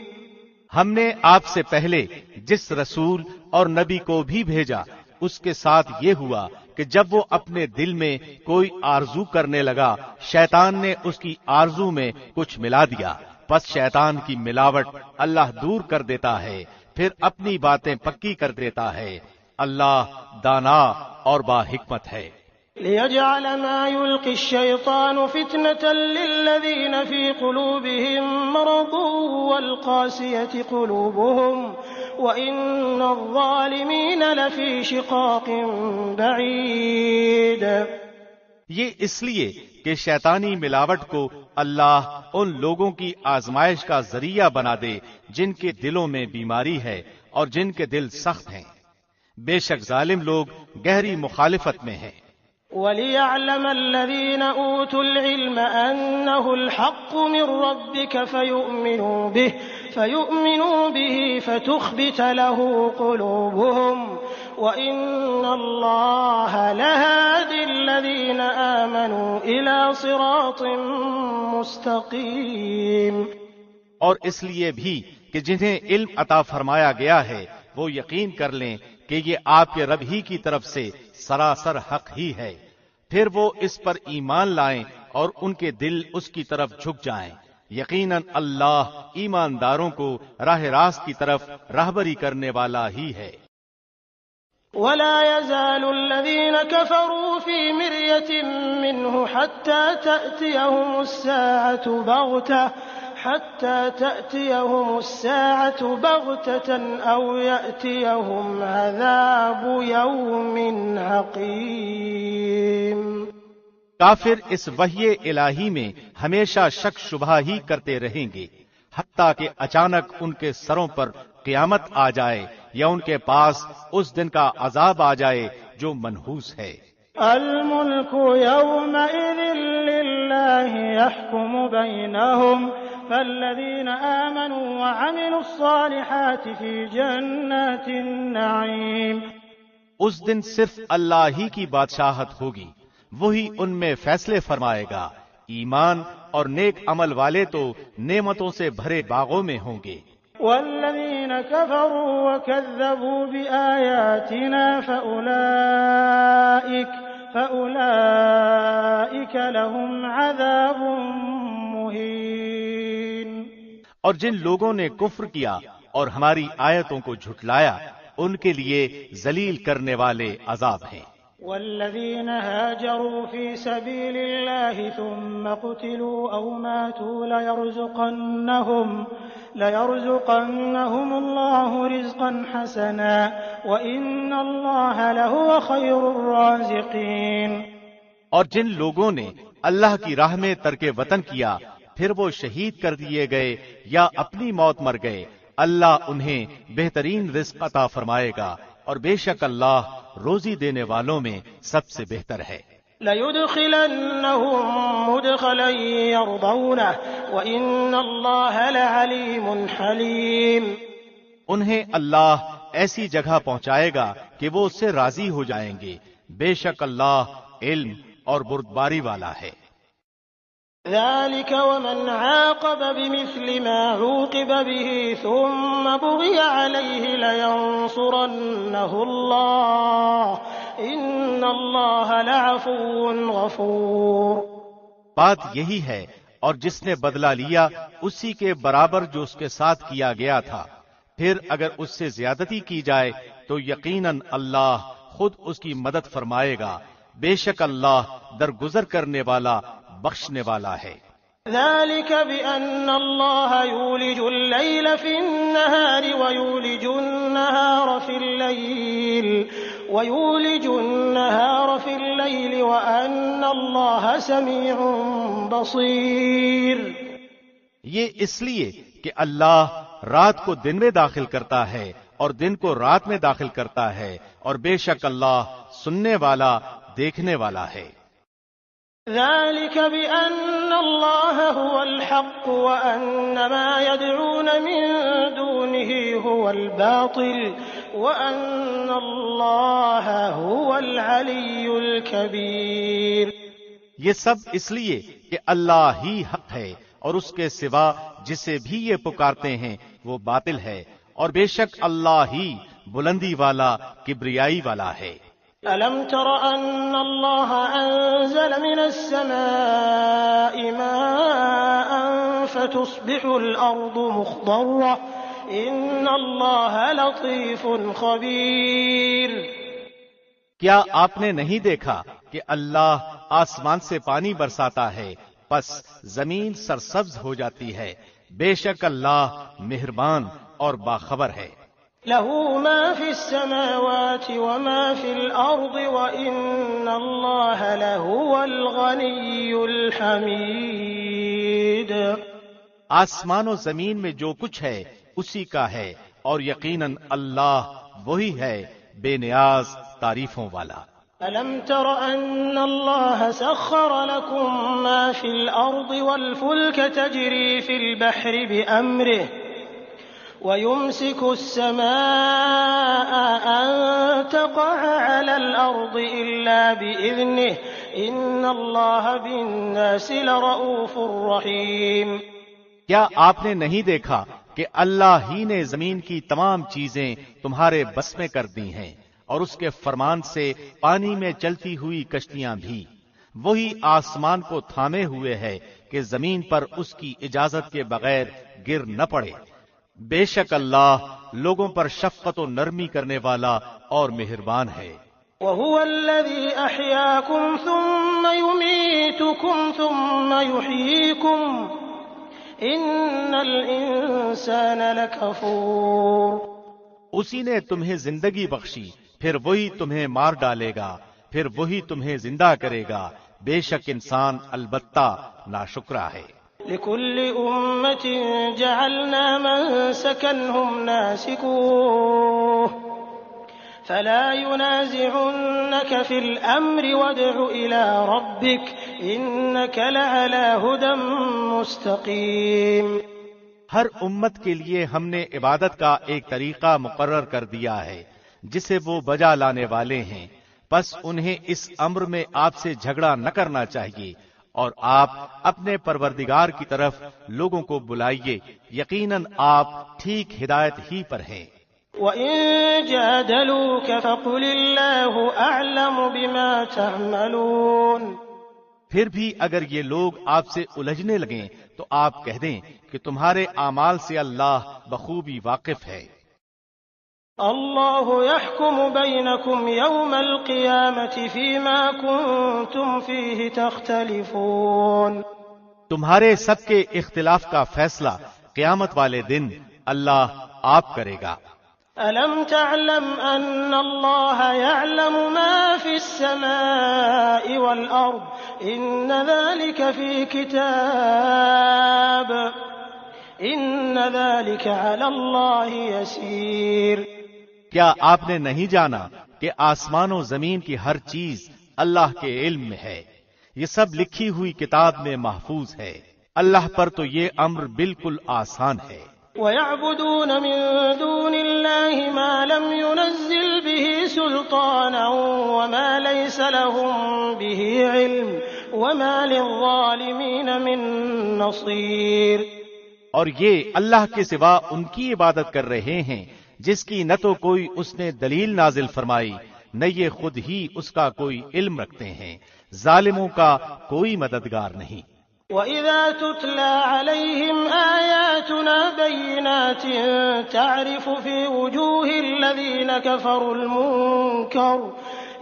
ہم نے آپ سے پہلے جس رسول اور نبی کو بھی بھیجا اس کے ساتھ یہ ہوا کہ جب وہ اپنے دل میں کوئی آرزو کرنے لگا شیطان نے اس کی آرزو میں کچھ ملا دیا، پس شیطان کی ملاوٹ اللہ دور کر دیتا ہے، پھر اپنی باتیں پکی کر دیتا ہے۔ اللہ دانا اور با حکمت ہے۔ ليجعل ما يلقي الشيطان فتنة للذين في قلوبهم مرض والقاسية قلوبهم وإن الظالمين لفي شقاق بعيد۔ یہ اس لیے کہ شیطانی ملاوٹ کو اللہ ان لوگوں کی آزمائش کا ذریعہ بنا دے جن کے دلوں میں بیماری ہے اور جن کے دل سخت ہیں، بے شک ظالم لوگ گہری مخالفت میں ہیں۔ وَلِيَعْلَمَ الَّذِينَ أُوتُوا الْعِلْمَ أَنَّهُ الْحَقُّ مِنْ رَبِّكَ فَيُؤْمِنُوا بِهِ فَتُخْبِتَ لَهُ قُلُوبُهُمْ وَإِنَّ اللَّهَ لَهَادِ الَّذِينَ آمَنُوا إِلَى صِرَاطٍ مُسْتَقِيمٍ۔ اور اس لیے بھی کہ جنہیں علم عطا فرمایا گیا ہے وہ یقین کر لیں کہ یہ آپ کے رب ہی کی طرف سے سراسر حق ہی ہے، پھر وہ اس پر ایمان لائیں اور ان کے دل اس کی طرف جھک جائیں۔ یقیناً اللہ ایمانداروں کو راہ راست کی طرف راہبری کرنے والا ہی ہے۔ ولا يزال الذين كفروا في مرية منه حتى تأتيهم الساعة بغتة أو يأتيهم عذاب يوم عقيم۔ کافر اس وحی الہی میں ہمیشہ شک شبہ ہی کرتے رہیں گے حتیٰ کہ اچانک ان کے سروں پر قیامت آ جائے یا ان کے پاس اس دن کا عذاب آ جائے جو منحوس ہے۔ الملك يومئذ لله يحكم بينهم فالذين آمنوا وعملوا الصالحات في جنات النعيم۔ اس دن صرف اللہ ہی کی بادشاہت ہوگی، وہی ان میں فیصلے فرمائے گا۔ ایمان اور نیک عمل والے تو نعمتوں سے بھرے باغوں میں ہوں گے۔ والذين كفروا وكذبوا بآياتنا فأولئك لهم عذاب مهين۔ اور جن لوگوں نے کفر کیا اور ہماری آیتوں کو جھٹلایا ان کے لیے ذلیل کرنے والے عذاب ہیں۔ والذين هاجروا في سبيل الله ثم قتلوا أو ماتوا ليرزقنهم الله رزقا حسنا وإن الله لهو خير الرازقين۔ اور جن لوگوں نے اللہ کی راہ میں ترک وطن کیا پھر وہ شہید کر دیے گئے یا اپنی موت مر گئے، اللہ انہیں بہترین رزق عطا فرمائے گا اور بے شک اللہ روزی دینے والوں میں سب سے بہتر ہے۔ لَيُدْخِلَنَّهُمْ مُدْخَلًا يَرْضَوْنَهُ وَإِنَّ اللَّهَ لَعَلِيمٌ حَلِيمٌ۔ انہیں اللہ ایسی جگہ پہنچائے گا کہ وہ اس سے راضی ہو جائیں گے، بے شک اللہ علم اور بردباری والا ہے۔ ذلك ومن عاقب بمثل ما عوقب به ثم بغي عليه لينصرنه الله إن الله لعفو غفور۔ بات یہی ہے، اور جس نے بدلہ لیا اسی کے برابر جو اس کے ساتھ کیا گیا تھا، پھر اگر اس سے زیادتی کی جائے تو یقیناً اللہ خود اس کی مدد فرمائے گا، بے شک اللہ درگزر کرنے والا بخشنے والا ہے۔ ذلك بأن الله يولج الليل في النهار ويولج النهار في الليل وأن الله سميع بصير۔ یہ اس لیے کہ اللہ رات کو دن میں داخل کرتا ہے اور دن کو رات میں داخل کرتا ہے، اور بے شک اللہ سننے والا دیکھنے والا ہے۔ ذلك بأن أن الله هو الحق وأن ما يدعون من دونه هو الباطل وأن الله هو العلي الكبير۔ یہ سب اس لیے کہ اللہ ہی حق ہے اور اس کے سوا جسے بھی یہ پکارتے ہیں وہ باطل ہے، اور بے شک اللہ ہی بلندی والا کبریائی والا ہے۔ ألم تر أن الله أنزل من السماء ماء فتصبح الأرض مخضرة إن الله لطيف خبير۔ کیا آپ نے نہیں دیکھا کہ اللہ آسمان سے پانی برساتا ہے پس زمین سرسبز ہو جاتی ہے؟ بے شک اللہ مہربان اور باخبر ہے۔ له ما في السماوات وما في الأرض وإن الله لهو الغني الحميد۔ آسمان و زمین میں جو کچھ ہے اسی کا ہے، اور یقیناً اللہ وہی ہے بے نیاز تعریفوں والا۔ ألم تر أن الله سخر لكم ما في الأرض والفلك تجري في البحر بأمره ويمسك السماء أن تقع على الأرض إلا بإذنه إن الله بالناس لرؤوف رحيم۔ کیا آپ نے نہیں دیکھا کہ اللہ ہی نے زمین کی تمام چیزیں تمہارے بس میں کر دی ہیں، اور اس کے فرمان سے پانی میں چلتی ہوئی کشتیاں بھی؟ وہی آسمان کو تھامے ہوئے ہے کہ زمین پر اس کی اجازت کے بغیر گر نہ پڑے۔ بے شک اللہ لوگوں پر شفقت و نرمی کرنے والا اور مہربان ہے۔ وهو الذي أحياكم ثم يميتكم ثم يحييكم إن الإنسان لكفور۔ اسی نے تمہیں زندگی بخشی، پھر وہی تمہیں مار ڈالے گا، پھر وہی تمہیں زندہ کرے گا، بے شک انسان البتہ ناشکرا ہے۔ لكل أمة جعلنا منسكا هم ناسكوه فلا ينازعنك في الأمر وادع إلى ربك إنك لعلى هدى مستقيم۔ ہر امت کے لیے ہم نے عبادت کا ایک طریقہ مقرر کر دیا ہے جسے وہ بجا لانے والے ہیں، بس انہیں اس امر میں آپ سے جھگڑا نہ کرنا چاہیے، اور آپ اپنے پروردگار کی طرف لوگوں کو بلائیے، یقیناً آپ ٹھیک ہدایت ہی پر ہیں۔ وَإِن جَادَلُوكَ فَقُلِ اللَّهُ أَعْلَمُ بِمَا تَعْمَلُونَ۔ پھر بھی اگر یہ لوگ آپ سے الجھنے لگیں تو آپ کہہ دیں کہ تمہارے اعمال سے اللہ بخوبی واقف ہے۔ اللہ يحكم بينكم يوم القيامة فيما كنتم فيه تختلفون۔ تمہارے سب کے اختلاف کا فیصلہ قیامت والے دن اللہ آپ کرے گا۔ ألم تعلم أن الله يعلم ما في السماء والأرض إن ذلك في كتاب إن ذلك على الله يسير۔ کیا آپ نے نہیں جانا کہ آسمان و زمین کی ہر چیز اللہ کے علم میں ہے؟ یہ سب لکھی ہوئی کتاب میں محفوظ ہے، اللہ پر تو یہ امر بالکل آسان ہے۔ وَيَعْبُدُونَ مِن دُونِ اللَّهِ مَا لَمْ يُنَزِّلْ بِهِ سُلْطَانًا وَمَا لَيْسَ لَهُم بِهِ عِلْمٌ وَمَا لِلظَّالِمِينَ مِن نَّصِيرٍ۔ اور یہ اللہ کے سوا ان کی عبادت کر رہے ہیں جس کی نہ تو کوئی اس نے دلیل نازل فرمائی، نہ یہ خود ہی اس کا کوئی علم رکھتے ہیں، ظالموں کا کوئی مددگار نہیں۔ وَإِذَا تُتْلَى عَلَيْهِمْ آيَاتُنَا بَيِّنَاتٍ تَعْرِفُ فِي وُجُوهِ الَّذِينَ كَفَرُوا الْمُنكَرَ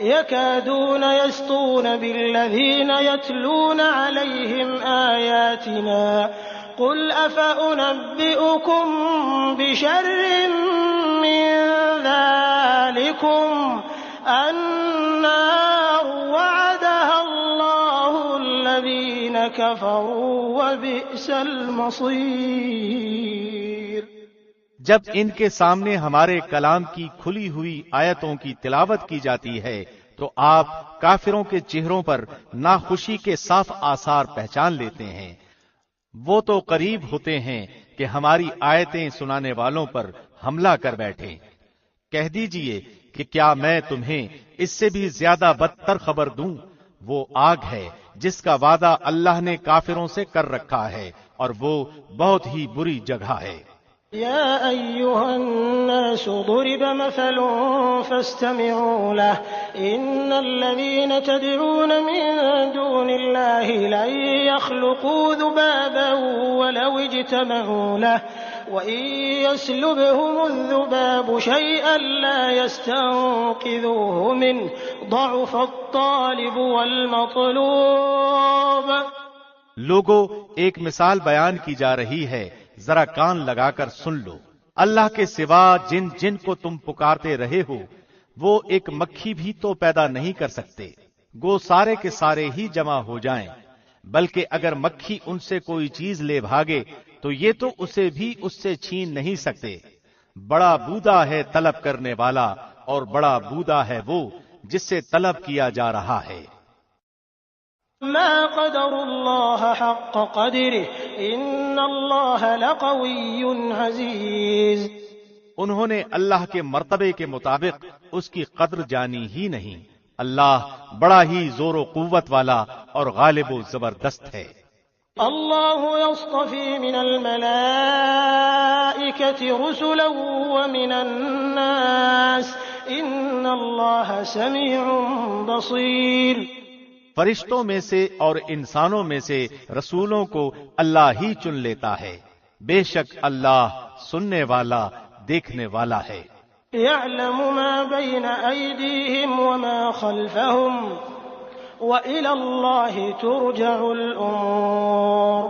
يَكَادُونَ يَسْطُونَ بِالَّذِينَ يَتْلُونَ عَلَيْهِمْ آيَاتِنَا قُلْ أَفَأُنَبِّئُكُم بِشَرٍّ مِّن ذَلِكُمْ النَّارُ وَعَدَهَا اللَّهُ الَّذِينَ كَفَرُوا وَبِئْسَ الْمَصِيرُ۔ جب ان کے سامنے ہمارے کلام کی کھلی ہوئی آیتوں کی تلاوت کی جاتی ہے تو آپ کافروں کے چہروں پر ناخوشی کے صاف آثار پہچان لیتے ہیں۔ وہ تو قریب ہوتے ہیں کہ ہماری آیتیں سنانے والوں پر حملہ کر بیٹھیں۔ کہہ دیجئے کہ کیا میں تمہیں اس سے بھی زیادہ بدتر خبر دوں؟ وہ آگ ہے جس کا وعدہ اللہ نے کافروں سے کر رکھا ہے، اور وہ بہت ہی بری جگہ ہے۔ يا أيها الناس ضرب مثل فاستمعوا له إن الذين تدعون من دون الله لن يخلقوا ذبابا ولو اجتمعوا له وإن يسلبهم الذباب شيئا لا يستنقذوه منه ضعف الطالب والمطلوب۔ لوگو، ایک مثال بیان کی جا رہی ہے، ذرا کان لگا کر سن لو۔ اللہ کے سوا جن جن کو تم پکارتے رہے ہو وہ ایک مکھی بھی تو پیدا نہیں کر سکتے، گو سارے کے سارے ہی جمع ہو جائیں، بلکہ اگر مکھی ان سے کوئی چیز لے بھاگے تو یہ تو اسے بھی اس سے چھین نہیں سکتے۔ بڑا بودا ہے طلب کرنے والا، اور بڑا بودا ہے وہ جس سے طلب کیا جا رہا ہے۔ ما قدر الله حق قدره ان الله لقوي عزيز۔ انہوں نے اللہ کے مرتبے کے مطابق اس کی قدر جانی ہی نہیں۔ اللہ بڑا ہی زور و قوت والا اور غالب و زبردست ہے۔ الله يصطفي من الملائكة رسلا ومن الناس ان الله سميع بصير۔ فرشتوں میں سے اور انسانوں میں سے رسولوں کو اللہ ہی چن لیتا ہے، بے شک اللہ سننے والا دیکھنے والا ہے۔ يعلم ما بين أيديهم وما خلفهم وإلى الله ترجع الأمور۔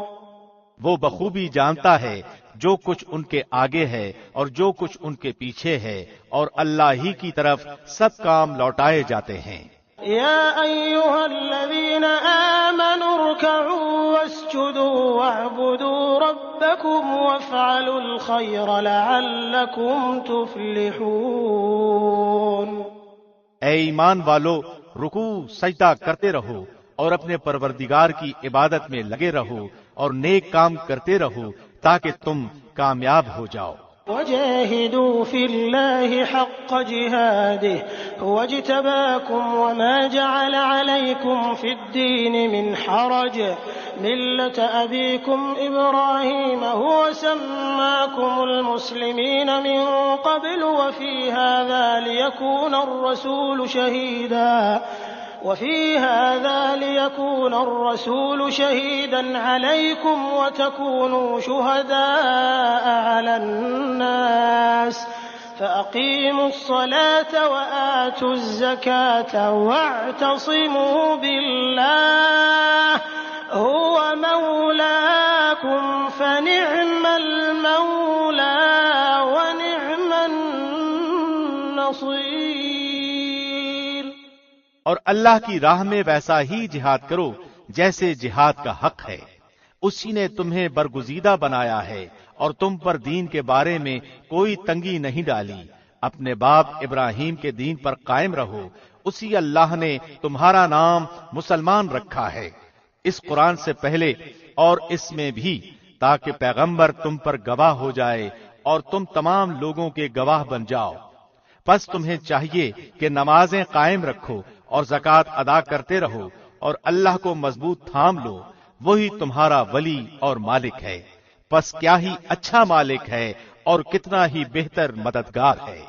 وہ بخوبی جانتا ہے جو کچھ ان کے آگے ہے اور جو کچھ ان کے پیچھے ہے، اور اللہ ہی کی طرف سب کام لوٹائے جاتے ہیں۔ يا أيها الذين آمنوا اركعوا واسجدوا واعبدوا ربكم وافعلوا الخير لعلكم تفلحون۔ اے ایمان والو، رکوع سجدہ کرتے رہو اور اپنے پروردگار کی عبادت میں لگے رہو اور نیک کام کرتے رہو تاکہ تم کامیاب ہو جاؤ۔ وجاهدوا في الله حق جهاده هو اجتباكم وما جعل عليكم في الدين من حرج ملة أبيكم إبراهيم هو سماكم المسلمين من قبل وفي هذا ليكون الرسول شهيدا عليكم وتكونوا شهداء على الناس فأقيموا الصلاة وآتوا الزكاة واعتصموا بالله هو مولاكم فنعم المولى ونعم النصير۔ اور اللہ کی راہ میں ویسا ہی جہاد کرو جیسے جہاد کا حق ہے۔ اسی نے تمہیں برگزیدہ بنایا ہے اور تم پر دین کے بارے میں کوئی تنگی نہیں ڈالی۔ اپنے باپ ابراہیم کے دین پر قائم رہو، اسی اللہ نے تمہارا نام مسلمان رکھا ہے، اس قرآن سے پہلے اور اس میں بھی، تاکہ پیغمبر تم پر گواہ ہو جائے اور تم تمام لوگوں کے گواہ بن جاؤ۔ پس تمہیں چاہیے کہ نمازیں قائم رکھو اور زکوٰۃ ادا کرتے رہو اور اللہ کو مضبوط تھام لو، وہی تمہارا ولی اور مالک ہے۔ پس کیا ہی اچھا مالک ہے اور کتنا ہی بہتر مددگار ہے۔